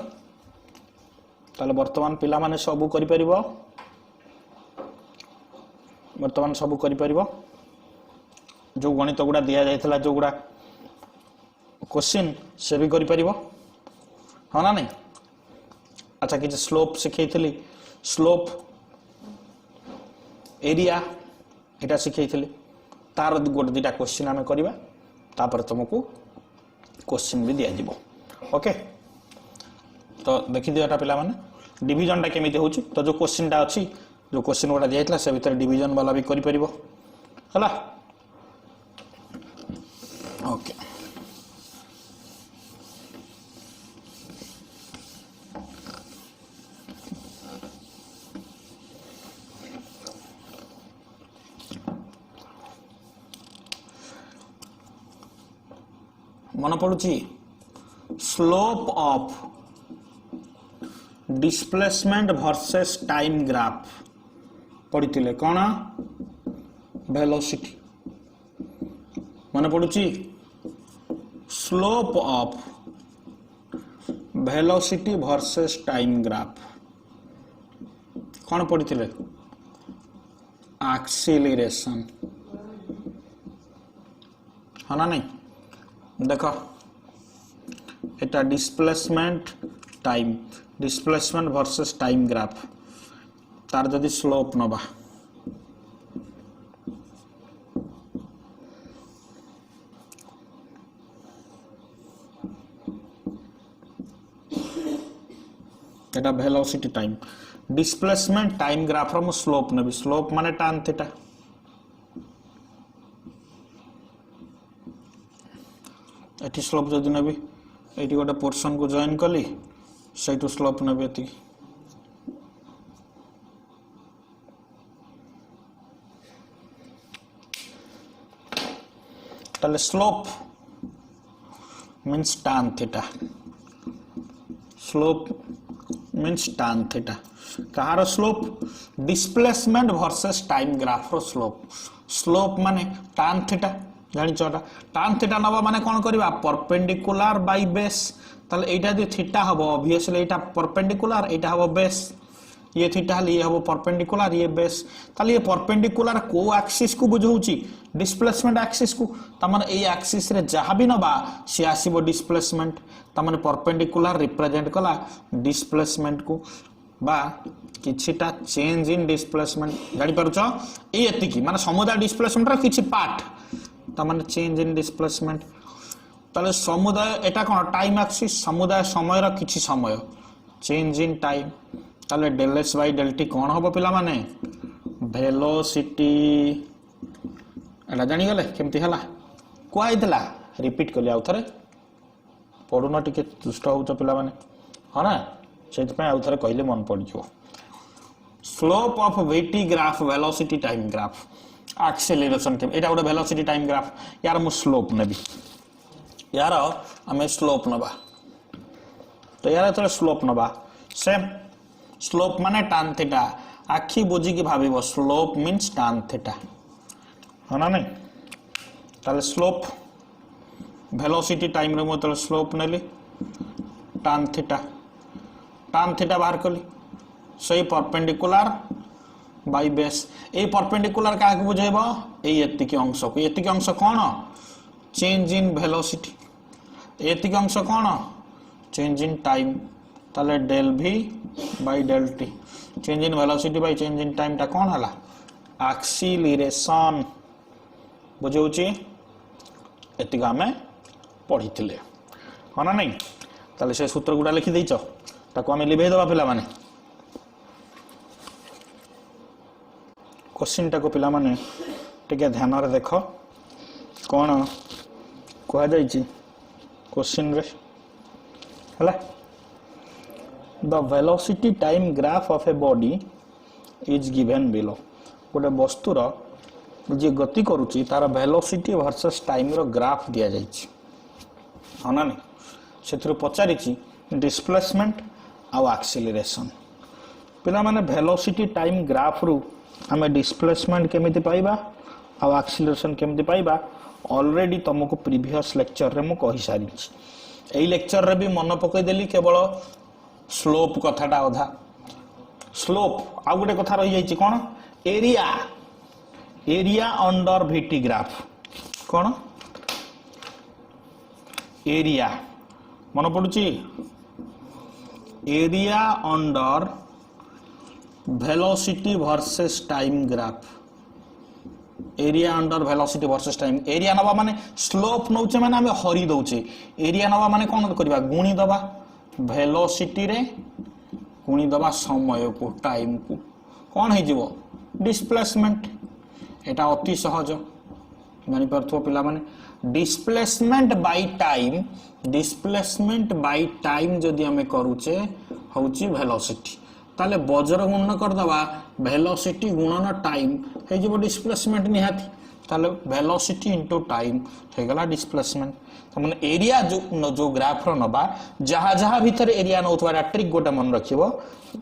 ताले वर्तमान पिला माने सबु करि परिबो वर्तमान सबु करि परिबो जो गणित गुडा दिया जायथला जो गुडा क्वेश्चन से भी करि परिबो हना नहीं अच्छा कि स्लोप सिखैथली स्लोप एरिया एटा सिखैथली तार गोटे दुटा क्वेश्चन आम करवा तापर तुमको क्वेश्चन भी दिया दिबो ओके तो देखि दिया पिला माने डिवीजन टा केमिति होची तो जो क्वेश्चन टा अछि जो क्वेश्चन गोटा दिया से भीतर डिवीजन वाला भी करि परिबो हला ओके मन पड़ुची slope of displacement versus time graph पढ़ी कौन वेलोसिटी मन पड़ुची slope of velocity versus time graph कौन पढ़ी एक्सीलरेशन है ना नहीं देखो एटा डिस्प्लेसमेंट वर्सेस टाइम ग्राफ तार जदि स्लोप नबा एटा velocity time displacement time graph रो स्लोप नबी स्लोप माने tan थीटा एटी स्लोप जदि नेबी एटी गोटे पोर्शन को जॉइन कली सेटू स्लोप नेबी एती ताले slope means tan theta slope means tan theta कहार slope displacement versus time graph रो स्लोप स्लोप माने tan थीटा जानि छोटा tan थीटा नबा माने कोन करबा परपेंडिकुलर बाय बेस ताले एटा जे थीटा हबो ऑब्वियसली एटा परपेंडिकुलर एटा हबो बेस ये थीटा हले ये हबो परपेंडिकुलर ये बेस ताले ये परपेंडिकुलर को एक्सिस को बुझौची डिस्प्लेसमेंट एक्सिस को त माने ए एक्सिस रे जहा भी नबा से आसीबो डिस्प्लेसमेंट त माने परपेंडिकुलर रिप्रेजेंट कला डिस्प्लेसमेंट को बा किछिटा चेंज इन डिस्प्लेसमेंट गाडी परछ ए एतिकी माने समुदाय डिस्प्लेसमेंट रा किछि पार्ट त माने चेंज इन डिस्प्लेसमेंट ताले समुदाय एटा कोन टाइम एक्सिस समुदाय समय रा किछि समय चेंज इन टाइम ताले del S by del t कौन हम पिला माने वेलोसिटी एटा जानी गले केमती हला कोई दिला रिपीट कली आउ थरे पढुना टिके दुष्ट होउछ पिला माने हा ना सेत पे आउ थरे कहले मन पड़ जो slope of VT graph velocity time graph acceleration के एटा गोटे वेलोसिटी टाइम ग्राफ यार मु स्लोप नेबी यार हमें स्लोप नबा तो यार तो स्लोप नबा सेम स्लोप माने tan थीटा आखी बुझी की भाबिबो स्लोप मींस tan थीटा है ना नहीं ताले स्लोप वेलोसिटी टाइम रे मतलब स्लोप नेली tan थीटा बाहर कली सही perpendicular by base A perpendicular का बुझेबो ए एतिक अंश को एतिक अंश कोन चेंज इन वेलोसिटी एतिक अंश कोन चेंज इन टाइम ताले del v by del t change in velocity by change in time ता कोन हला एक्सीलरेशन बुझौची एतिक हमें पढ़िथिले हना नहीं ताले से सूत्र गुडा लिखि दैछ ताको हमें लिभे दबा पिला माने क्वेश्चन टाको पिला माने टिके ध्यान रे देखो कोन कहा जाइछि क्वेश्चन रे हला the velocity time graph of a body is given below गोटे वस्तुर जे गति करूची तार वेलोसिटी वर्सेस टाइम रो ग्राफ दिया जाइछि हना नहीं सेथुर पचारिछि डिस्प्लेसमेंट आ एक्सेलरेशन पिला माने वेलोसिटी टाइम ग्राफ रु हमें डिस्प्लेसमेंट केमिति पाइबा आ एक्सेलरेशन केमिति पाइबा ऑलरेडी तुमको प्रीवियस लेक्चर रे मु कहि सारी एई लेक्चर रे भी मन पकई देली केवल स्लोप कथाटा अधा स्लोप आ गोटे कथा रही जाइछि कोन एरिया अंडर वीटी ग्राफ कोन एरिया मन पडुची area under velocity versus time graph area under velocity versus time area नबा माने स्लोप नौचे माने हमें हरि दउचे एरिया नबा माने कोन करबा गुणी दबा वेलोसिटी रे गुणी दबा समय को टाइम को कोन हे जीवो डिस्प्लेसमेंट एटा अति सहज जानि परथो पिला माने डिस्प्लेसमेंट बाय टाइम जदि हमें करूचे होउची वेलोसिटी ताले बजर गुणन कर दबा वेलोसिटी गुणन टाइम हे जो डिस्प्लेसमेंट निहाती ताले वेलोसिटी इनटू टाइम हे गला डिस्प्लेसमेंट त माने एरिया जो ग्राफ रो नबा जहा जहा भीतर एरिया नउतवा ट्रिक गोटा मन रखिबो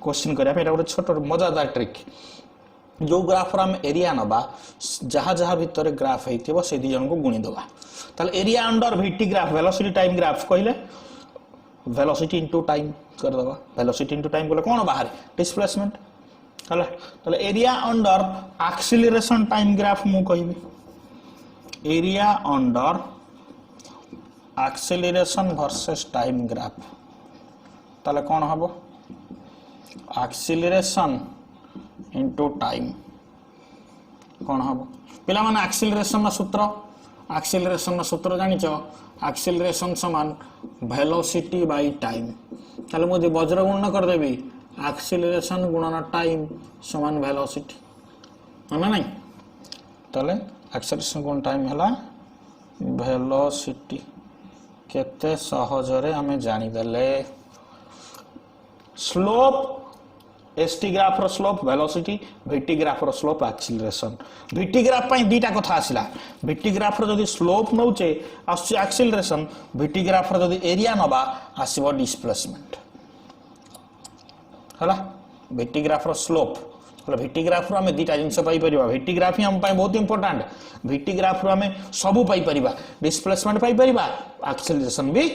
क्वेश्चन करिया पे एटा गोटे छोट मजादार ट्रिक जो ग्राफ रो हम एरिया नबा जहा जहा भीतर ग्राफ हेतिबो से दी जन को गुणी दबा ताले area under V T graph velocity time graph कहले वेलोसिटी इनटू टाइम कर दबा वेलोसिटी इनटू टाइम बोले कोन बाहर डिस्प्लेसमेंट हला तले area under acceleration time graph मु कहबी area under acceleration versus time graph तले कोन हबो एक्सीलरेशन इनटू टाइम कोन हबो पिला माने एक्सीलरेशन ना सूत्र जानि छ एक्सीलरेशन समान वेलोसिटी बाय टाइम ताले मुझे वज्र गुणन कर देबी एक्सीलरेशन गुणन टाइम समान वेलोसिटी है नहीं ताले एक्सीलरेशन गुणन टाइम हला वेलोसिटी केते सहज रे हमें जानि देले स्लोप एसटी ग्राफ रो स्लोप वेलोसिटी वीटी ग्राफ रो स्लोप एक्सीलरेशन वीटी ग्राफ पई दीटा कथा आसिला वीटी ग्राफ रो जदी स्लोप नउचे आसी एक्सीलरेशन वीटी ग्राफ रो जदी एरिया नबा आसीबो डिस्प्लेसमेंट हला वीटी ग्राफ रो स्लोप हला वीटी ग्राफ रो हमें दीटा जिंस पाई परिबा वीटी ग्राफ ही हम पाई बहुत इंपोर्टेंट वीटी ग्राफ रो हमें सब पाई परिबा डिस्प्लेसमेंट पाई परिबा एक्सीलरेशन भी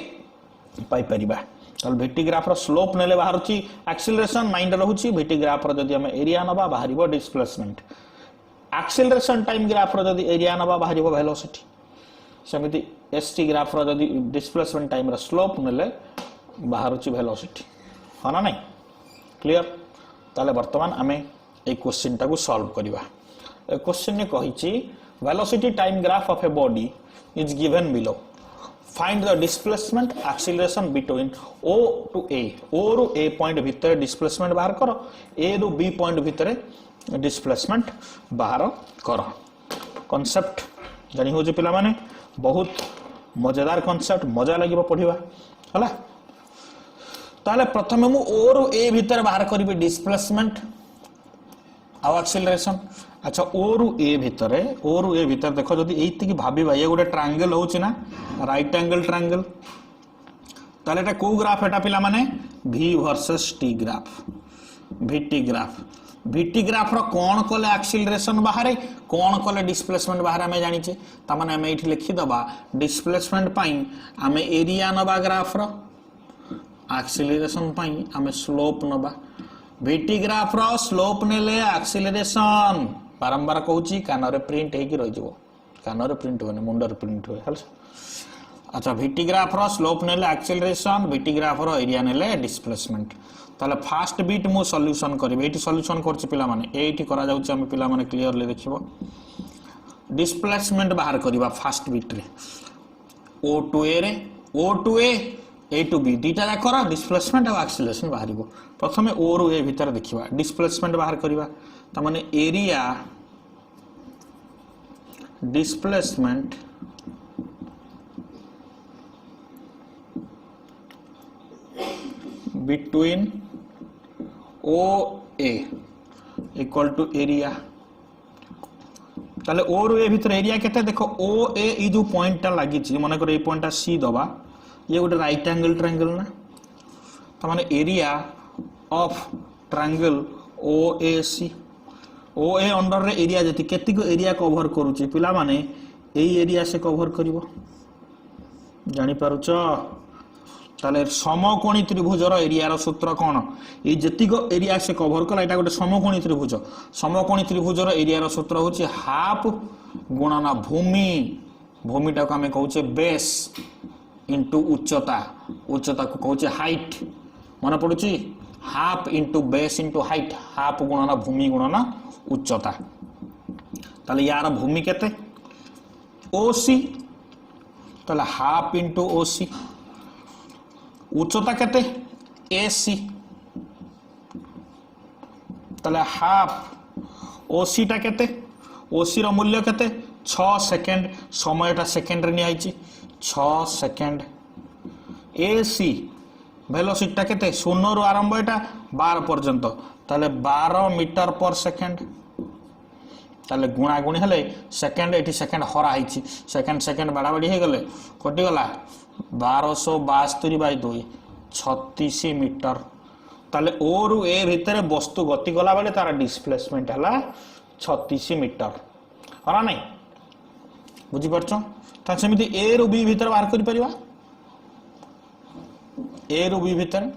पाई परिबा तल वीटी ग्राफ रो स्लोप नेले बाहरची एक्सीलरेशन माइंड रहउची वीटी ग्राफ रो जदी हमें एरिया नबा बाहरिबो डिस्प्लेसमेंट एक्सीलरेशन टाइम ग्राफ रो जदी एरिया नबा बाहरिबो वेलोसिटी समिति एसटी ग्राफ रो जदी डिस्प्लेसमेंट टाइम रो स्लोप नेले बाहरची वेलोसिटी हना नहीं क्लियर ताले वर्तमान हमें ए क्वेश्चन टाको सॉल्व करिवा ए क्वेश्चन ने कहिची velocity time graph of a body is given below find the displacement acceleration between O to A, O रु ए पॉइंट भितर डिस्प्लेसमेंट बाहर कर, ए रु बी पॉइंट भितर डिस्प्लेसमेंट बाहर कर। कॉन्सेप्ट जानी हो पिला माने बहुत मजेदार कॉन्सेप्ट, मजा लगे पढ़ा है। ताले प्रथम मु ओ रु ए भितर बाहर करी डिस्प्लेसमेंट आउ एक्सीलरेशन। अच्छा ओ रु ए भितर देख जदि एति भाबिबा ये गोटे ट्रायंगल होची ना, राइट एंगल ट्रायंगल, ताले एटा को ग्राफ एटा पिला माने v versus t graph, vt graph. vt graph रो कोन कोले एक्सीलरेशन बाहर, कोन कोले डिस्प्लेसमेंट बाहर हमें जानिचे। ता माने हमें एठी लिखि दबा डिस्प्लेसमेंट पई हमें एरिया नबा ग्राफ रो, एक्सीलरेशन पई हमें स्लोप नबा। vt ग्राफ रो स्लोप नेले एक्सीलरेशन बारंबार कहूची कान रे प्रिंट हेकी रहि जबो, कान रे प्रिंट होने मुंड रे प्रिंट होय हल। अच्छा vt ग्राफ रो स्लोप नेले एक्सीलरेशन, vt ग्राफ रो एरिया नेले डिस्प्लेसमेंट। ताले फास्ट बीट मु सॉल्यूशन करबे, एठी सॉल्यूशन करछि पिला माने एठी करा जाउछि, हम पिला माने क्लियरली देखिबो। डिस्प्लेसमेंट बाहर करबा फास्ट बीट रे o टू a रे, o to a to b दीटा जा कर डिस्प्लेसमेंट और एक्सीलरेशन बाहरिबो। प्रथमे o रु a भीतर देखिबा डिस्प्लेसमेंट बाहर करबा, ता माने area displacement between O A equal to area. ताले ओ रु ए भीतर एरिया केते देखो, ओ ए ई जो पॉइंट टा लागि छि माने कर ए पॉइंट टा सी दबा, ये गोटे राइट एंगल ट्रायंगल ना, त माने area of triangle O A C, O A under रे एरिया जति केति को एरिया कवर करूची पिला माने एई एरिया से कवर करिवो, जानि पारुछ। ताले समकोणी त्रिभुजर एरिया सूत्र कौन, ये जतिक एरिया से कवर कला एटा गोटे समकोणी त्रिभुज, समकोणी त्रिभुजर एरिया सूत्र होची हाफ गुणना भूमि, भूमिटा को हमें कहूचे बेस इंटू उच्चता, उच्चता को कहूचे हाइट, मन पड़ुची half into base into height, half गुणना भूमि गुणना उच्चता। ताले यार भूमि केते ओसी, ताले हाफ इंटू ओसी, उच्चता केते एसी, ताले हाफ ओसी टा केते, ओसी रो मूल्य केते 6 सेकंड, समयटा सेकंड रे नियाइची 6 सेकंड। एसी वेलोसिटी टा केते 0 रु आरंभ एटा 12 पर्यंत, ताले 12 मीटर पर सेकंड। ताले गुणा गुणी हेले सेकंड एठी सेकंड हरा आइची, सेकंड सेकंड बाड़ा बाड़ी हे गले कटि गला 1272 बाय 2 36 मीटर। ताले ओ रु ए भितर वस्तु गति गला बेले तार डिस्प्लेसमेंट हला 36 मीटर हरा नहीं, बुझी परछो। ता सेमिति ए रु बी भितर बाहर करि परिबा, ए रु बी भितर,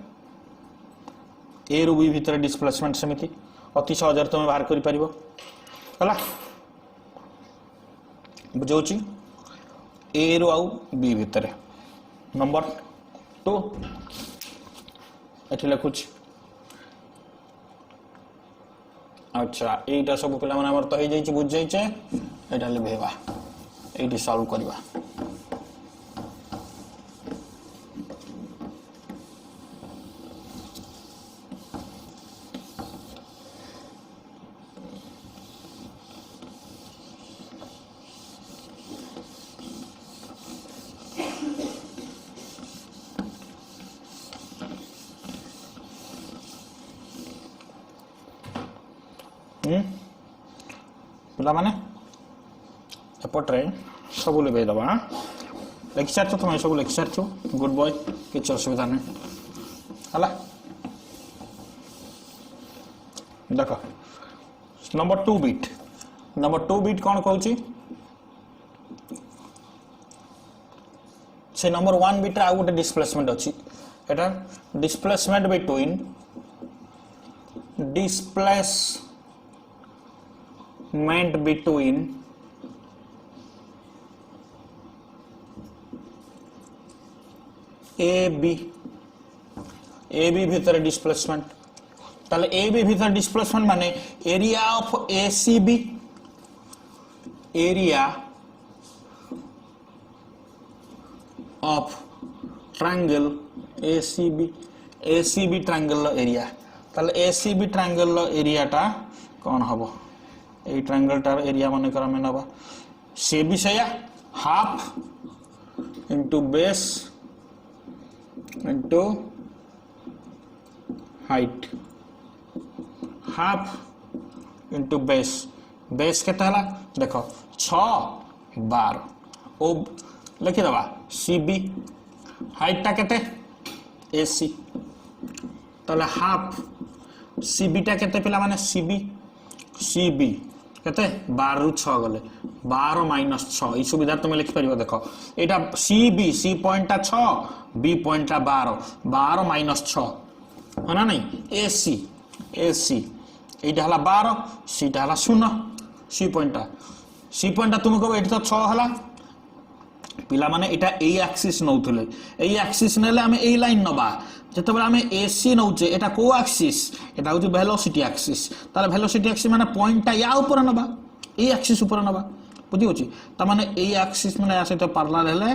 ए रु बी भितर डिस्प्लेसमेंट सेमिति अति सहजरे तुम बाहर करि परिबो हला, बुझौची। ए रु आउ बी भितर नंबर 2 एठी लिखुछ। अच्छा एटा सब पिला माने हमर तो हे जाइछ, बुझ जाइछ, एटा लेबेबा एठी सॉल्व करबा। पिला माने एपट्रे सब लेबे दबा, लेक्चर तो तुम सब लेक्चर छो, गुड बॉय, किछ असुविधा नहीं हला। देखो नंबर 2 बीट, नंबर 2 बीट कौन कहूची से नंबर 1 बीट आ गोटे डिस्प्लेसमेंट अछि, एटा displacement between displacement between A B भीतर डिस्प्लेसमेंट, ताले ए बी भीतर डिस्प्लेसमेंट माने area of A C B, area of triangle ACB ACB triangle area ताले एसीबी ट्रायंगल एरियाटा कौन हम ये ट्रायंगलटार एरिया मन कर आम ना सी भी सैया half into base into height half into base base के देख 6/12 ओ लिखिदबा सी बी हाइटा केते एसी ताले हाफ सी बी टा केते पिला माने सी बी केते 12 रु 6 गले 12 माइनस 6 ई सुविधा तुम लिखि परिबो देखो एटा सी बी सी पॉइंट टा 6 बी पॉइंट टा 12 माइनस 6 है ना नहीं एसी एसी एटा हला 12 सी टा हला 0 सी पॉइंट तुमको एटी तो 6 हला पिला माने एटा ए एक्सिस नउथले ए एक्सिस नेले हमें ए लाइन नबा जतबे हमें एसी नउचे एटा को एक्सिस एटा होची वेलोसिटी एक्सिस ताले वेलोसिटी एक्सिस माने पॉइंट टा या ऊपर नबा ए एक्सिस ऊपर नबा बुझी होची त माने ए एक्सिस माने या सहित पैरेलल हेले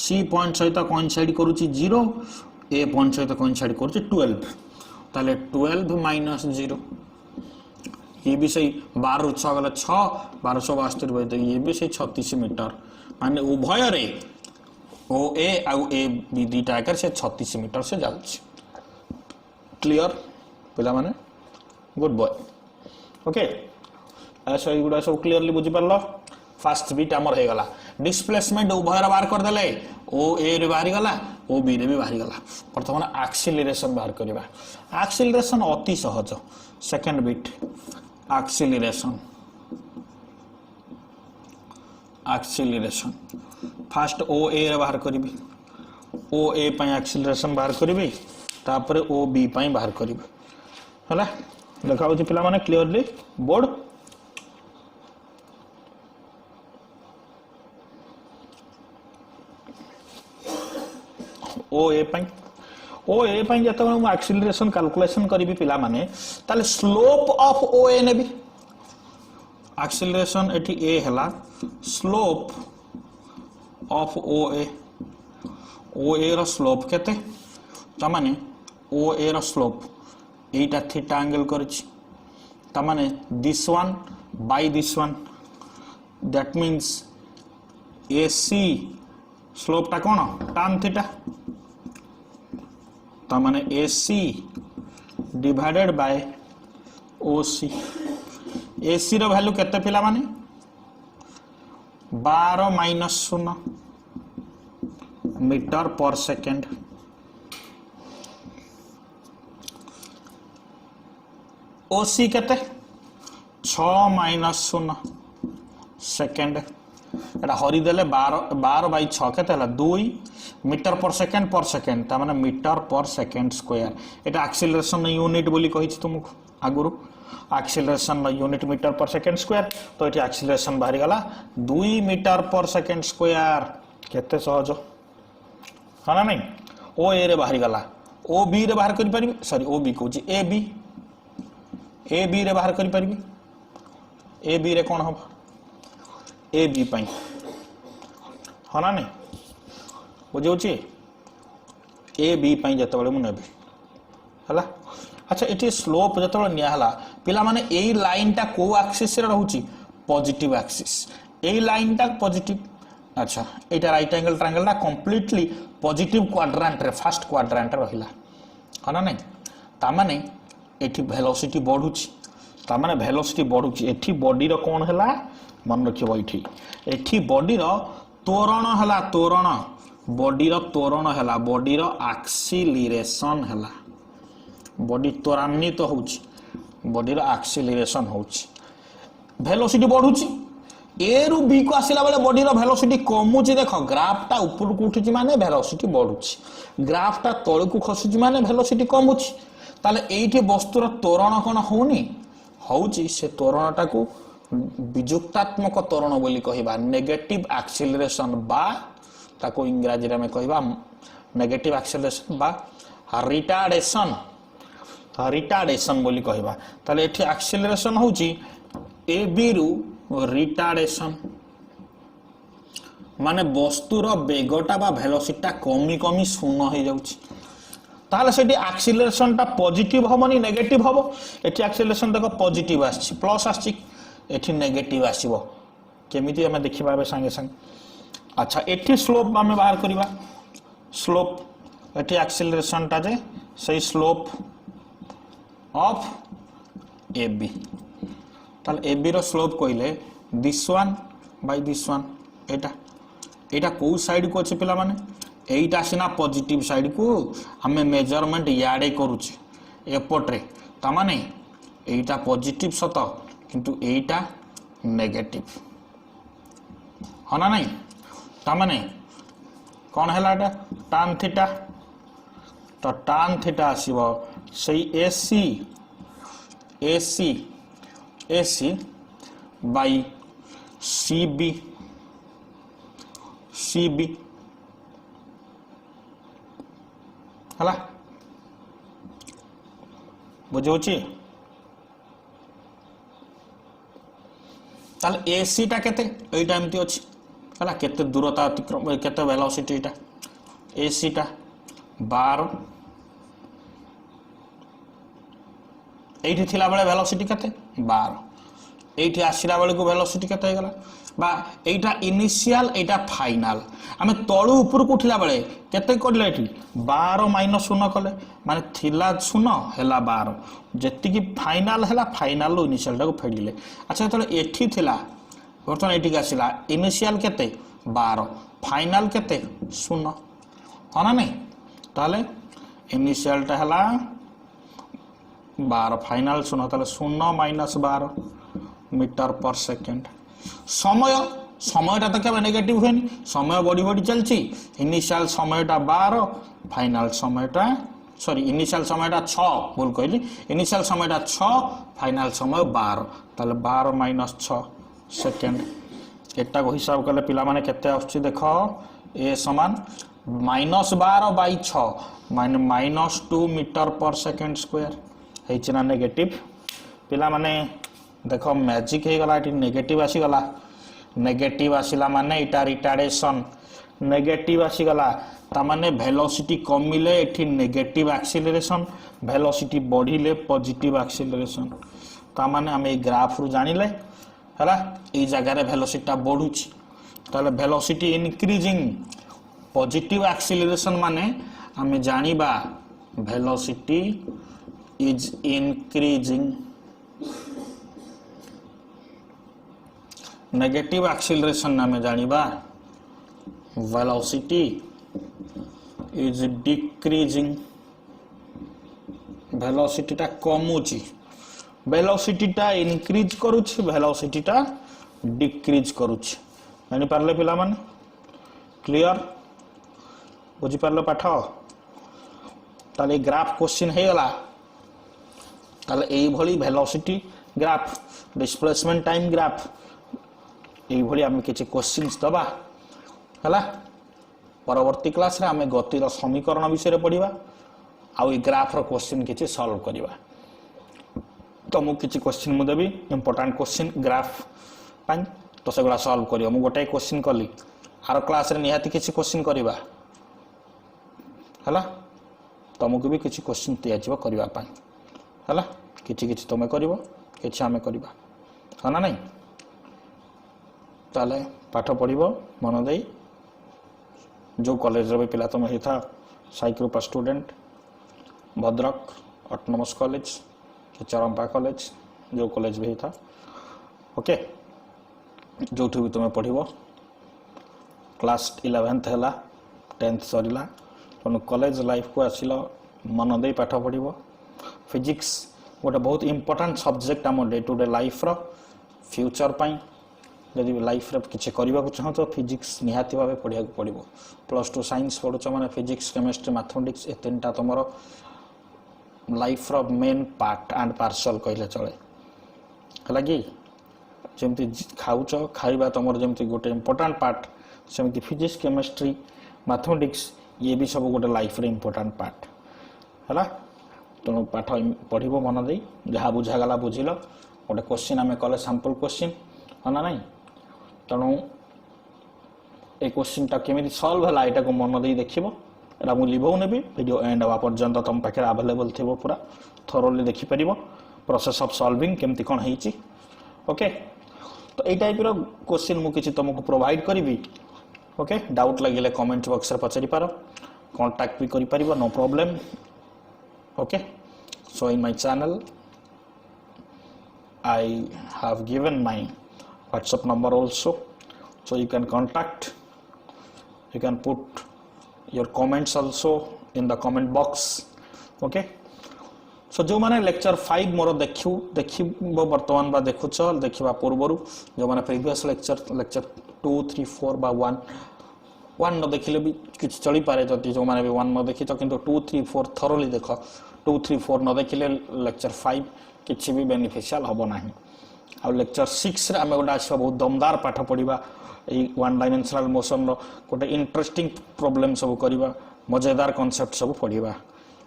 सी पॉइंट सहित कोइंसाइड करूची 0 ए पॉइंट सहित कोइंसाइड करूची 12 ताले 12 माइनस 0 ये भी सही 12 रु 6 गले 6 1272 ये भी सही 36 मीटर माने उभय रे ओ ए आउ ए बी दीटा आकर से 36 मीटर से जाउछ क्लियर पिला माने गुड बॉय ओके ऐसा एगुडा सब क्लियरली बुझी परलो फर्स्ट बीट हमर हे गला डिस्प्लेसमेंट उभय रे बाहर कर देले ओ ए रे बाहर गला ओ बी रे भी बाहर गला वर्तमान एक्सीलरेशन बाहर करबा एक्सीलरेशन अति सहज सेकंड बीट एक्सीलरेशन फास्ट ओ ए रे बाहर करी ओ ए पई एक्सीलरेशन बाहर करी तापर ओ बी पई बाहर करी हला देखा होची पिला माने क्लियरली बोर्ड ओ ए पई जत मैं एक्सीलरेशन कैलकुलेशन करी पिला माने ताले स्लोप ऑफ ओ ए ने भी एक्सीलरेशन एटी ए हला स्लोप ऑफ ओ ए रो स्लोप केते त माने ओ ए रो स्लोप एटा थीटा एंगल करछि त माने this one by this one that means AC slope टा कोन tan थीटा त माने AC divided by OC AC रो वैल्यू केते पिला माने 12 minus 0 metre per second OC केते 6 माइनस 0 सेकेंड एटा हरि देले 12 बाई 6 केते हला 2 मीटर पर सेकेंड ता माने मीटर पर सेकेंड स्क्वायर एटा एक्सीलरेशन यूनिट बोली कहि छी तुमको आगुरु acceleration unit metre per second square तो ये एक्सीलरेशन बाहरी गला 2 मीटर पर सेकेंड स्क्वायर केते सहज है ना नहीं ओ ए रे बाहरी गला ओ बी रे बाहर करि परिबी सॉरी ओ बी कहूची ए बी रे बाहर करि परिबी ए बी रे कोन हो ए बी पई है ना नहीं बुझौची ए बी पई जते बळे मु नेबी हला अच्छा ये स्लोप जो निहला पिला माने यही लाइन टा को एक्सिस रे रहउची पॉजिटिव एक्सिस यही लाइन टा पॉजिटिव अच्छा एटा राइट एंगल ट्रायंगल टा कंप्लीटली पॉजिटिव क्वाड्रेंट रे फर्स्ट क्वाड्रेंट रहिला है ना नहीं ता माने एठी वेलोसिटी बढ़ुची ता माने वेलोसिटी बढ़ुची एठी बॉडी रो कोन हला मन रखियो एठी बॉडी रो त्वरण हला त्वरण बॉडी रो त्वरण हला बॉडी रो एक्सीलरेशन हला बॉडी त्वरान्वित होउची बॉडी रो एक्सीलरेशन होउची वेलोसिटी बढ़ुची ए रु बी को आसिला बेले बॉडी रो वेलोसिटी कमुची देखो ग्राफ टा ऊपर को उठुची माने वेलोसिटी बढ़ुची ग्राफ टा तळ को खसुची माने वेलोसिटी कमुची ताले एठी वस्तुर त्वरण कोन होउनी होउची से त्वरणटा को विजुक्तात्मक त्वरण बोली कहिबा नेगेटिव एक्सीलरेशन बा ताको इंग्रजी रे में कहिबा नेगेटिव एक्सीलरेशन बा रिटार्डेशन बोली कहिबा ताले एठी एक्सीलरेशन होउची ए बी रु रिटार्डेशन माने वस्तुर बेगटा बा वेलोसिटी कमी कमी शून्य हो जाउछि ताहले सेठी एक्सीलरेशन टा पॉजिटिव हमनी नेगेटिव हबो एठी एक्सीलरेशन देखो पॉजिटिव आछि प्लस आछि एठी नेगेटिव आसीबो केमिति हमें देखिबा बे संगे संग अच्छा एठी स्लोप हमें बाहर करिबा स्लोप एठी एक्सीलरेशन टा जे सही स्लोप ऑफ AB ताहले AB रो स्लोप कइले this one by this one एटा एटा को साइड को अछि पिला माने एटा सिना पॉजिटिव साइड को हमें मेजरमेंट याडे करूचे एपट रे ता माने एटा पॉजिटिव सत किंतु एटा नेगेटिव हना नहीं ता माने कोन हैला एटा tan थीटा तो tan थीटा आसीबो सही AC बाय CB हला बुझौछि ताले AC टा केते एटा एमती अछि हला केते दूरता अतिक्रम केते वेलोसिटी एटा AC टा 12 एठी थिला बेले वेलोसिटी केते 12 एठी आसिला बेले को वेलोसिटी केते हे गला बा एटा इनिशियल एटा फाइनल आमे तळु ऊपर को उठिला बेले केते करले एठी 12 माइनस 0 कले माने थिला 0 हैला 12 जेति की फाइनल हैला फाइनल लो इनिशियल टा को फेडिले अच्छा तले एठी थिला बर्तन एठी आसिला इनिशियल केते 12 फाइनल केते 0 हना नहीं ताले इनिशियल टा हैला 12 फाइनल 0 ताले 0 माइनस 12 मीटर पर सेकंड समय समयटा तो क्या नेगेटिव हुए समय बढ़ी बढ़ी चलती इनिशियल समयटा 12 फाइनल समयटा सॉरी इनिशियल समयटा 6 बोल कहली इनिशियल समयटा 6 फाइनल समय 12 ताले 12 माइनस 6 सेकंड एटा को हिसाब कले पिला माने केते आछी देखो ए समान -12 बाय 6 माने -2 मीटर पर सेकंड स्क्वायर हेचिना नेगेटिव पिला माने देखो मैजिक हे गला एटी नेगेटिव आसी गला नेगेटिव आसिला माने इटा रिटार्डेशन नेगेटिव आसी गला ता माने वेलोसिटी कमिले एठी नेगेटिव एक्सीलरेशन वेलोसिटी बढ़िले पॉजिटिव एक्सीलरेशन ता माने हम ए ग्राफ रु जानिले हला ए जगह रे वेलोसिटी बढ़ुची ताले वेलोसिटी इंक्रीजिंग पॉजिटिव एक्सीलरेशन माने हम जानिबा velocity is increasing negative acceleration नाम जानिबा वेलोसिटी इज डिक्रीजिंग वेलोसिटी टा कमुची वेलोसिटी टा इंक्रीज करूची वेलोसिटी टा डिक्रीज करूची जानि पारले पिला माने क्लियर बुझी पारलो पाठ ताले ग्राफ क्वेश्चन हे गला ताले एई भली velocity graph displacement time graph एई भली हम किछि क्वेश्चंस दबा हला परवर्ती क्लास रे हमें गतिर समीकरण विषय रे पढिबा आ ए ग्राफ रो क्वेश्चन किछि सॉल्व करिबा तो मु किछि क्वेश्चन मु देबी इंपोर्टेंट क्वेश्चन ग्राफ पाइन तो सेगुला सॉल्व करियो मु गोटे क्वेश्चन करली आरो क्लास रे निहाती किछि क्वेश्चन करिबा हला तुमको भी किछि क्वेश्चन दिया जिवो करिबा पाइन हला किछि किछि तुमे करिवो किछि हमें करिबा हना नहीं ताले पाठ पढ़िबो मन देई जो कॉलेज रे भी पिला तुम हेता साइक्रोपा स्टूडेंट भद्रक ऑटोनोमस कॉलेज के चरंपा कॉलेज जो कॉलेज भी था ओके जो भी तुम्हें पढ़िबो क्लास 11th हैला 10th सरीला तुम कॉलेज लाइफ को आसिलो मन दे पाठ पढ़िबो फिजिक्स गोटे बहुत इंपोर्टेंट सब्जेक्ट आम डे टू डे लाइफ रो फ्यूचर पाई जदि लाइफ रे किछि करबा को चाहो तो फिजिक्स निहाती भाबे पढ़िया को पड़िबो +2 साइंस पढुछ माने फिजिक्स केमिस्ट्री मैथमेटिक्स ए तीनटा तमरो लाइफ रो मेन पार्ट एंड पार्सल कहले चले हला कि जेमति खाउछ खाइबा तमर जेमति गोटे इंपोर्टेंट पार्ट सेमति फिजिक्स केमिस्ट्री मैथमेटिक्स ये भी सब गोटे लाइफ रे इंपोर्टेंट पार्ट हला तो पाठ पढ़िबो मन दे जहा बुझा गला बुझिलो गोटे क्वेश्चन हमें कले सैंपल क्वेश्चन हना नहीं तेणु ए क्वेश्चन टा केमी सॉल्व है एटा को मन दे देखिबो एटा मु लिभौ नेबी वीडियो एंड हवा पर्यंत तुम पाखे अवेलेबल थिबो पूरा थरोली देखि परिबो प्रोसेस ऑफ सॉल्विंग केमती कोन हेची ओके तो ए टाइप रो क्वेश्चन मु किछि तुमको प्रोवाइड करिवि ओके डाउट लगिले कमेंट बॉक्स रे पचरि पारो कांटेक्ट भी करि परिबो no problem okay so in my channel I have given my WhatsApp number also, so you can contact, you can put your comments also in the comment box okay so जो माने lecture 5 मोर देखिबो वर्तमान बा देखुछ देखिबा पूर्वरु जो माने previous lecture 2 3 4 बा 1 न देखिले भी किछ चली पारे जति जो माने भी 1 न देखि तो किंतु 2 3 4 थरोली देखो 2 3 4 न देखिले लेक्चर 5 किछि भी बेनिफिशियल हबो नाही आ लेक्चर 6 रे आमे गोटा आछा बहुत दमदार पाठ पढिबा ए वन डायमेंशनल मोशन रो गोटे इंटरेस्टिंग प्रॉब्लम सब करिबा मजेदार कांसेप्ट सब पढिबा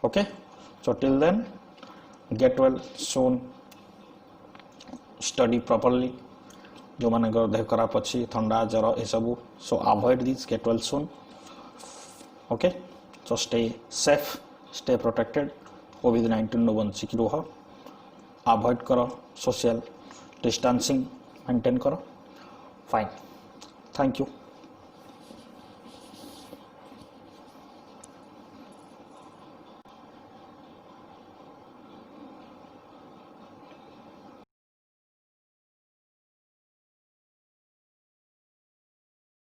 okay so till then get well soon study properly जो माने देह खराब अछि ठंडा ज्वर ए सब so avoid this get well soon okay so stay safe stay protected कोविड-19 नो बंचिक रहो अवॉइड करो सोशल डिस्टेंसिंग मेंटेन करो फाइन थैंक यू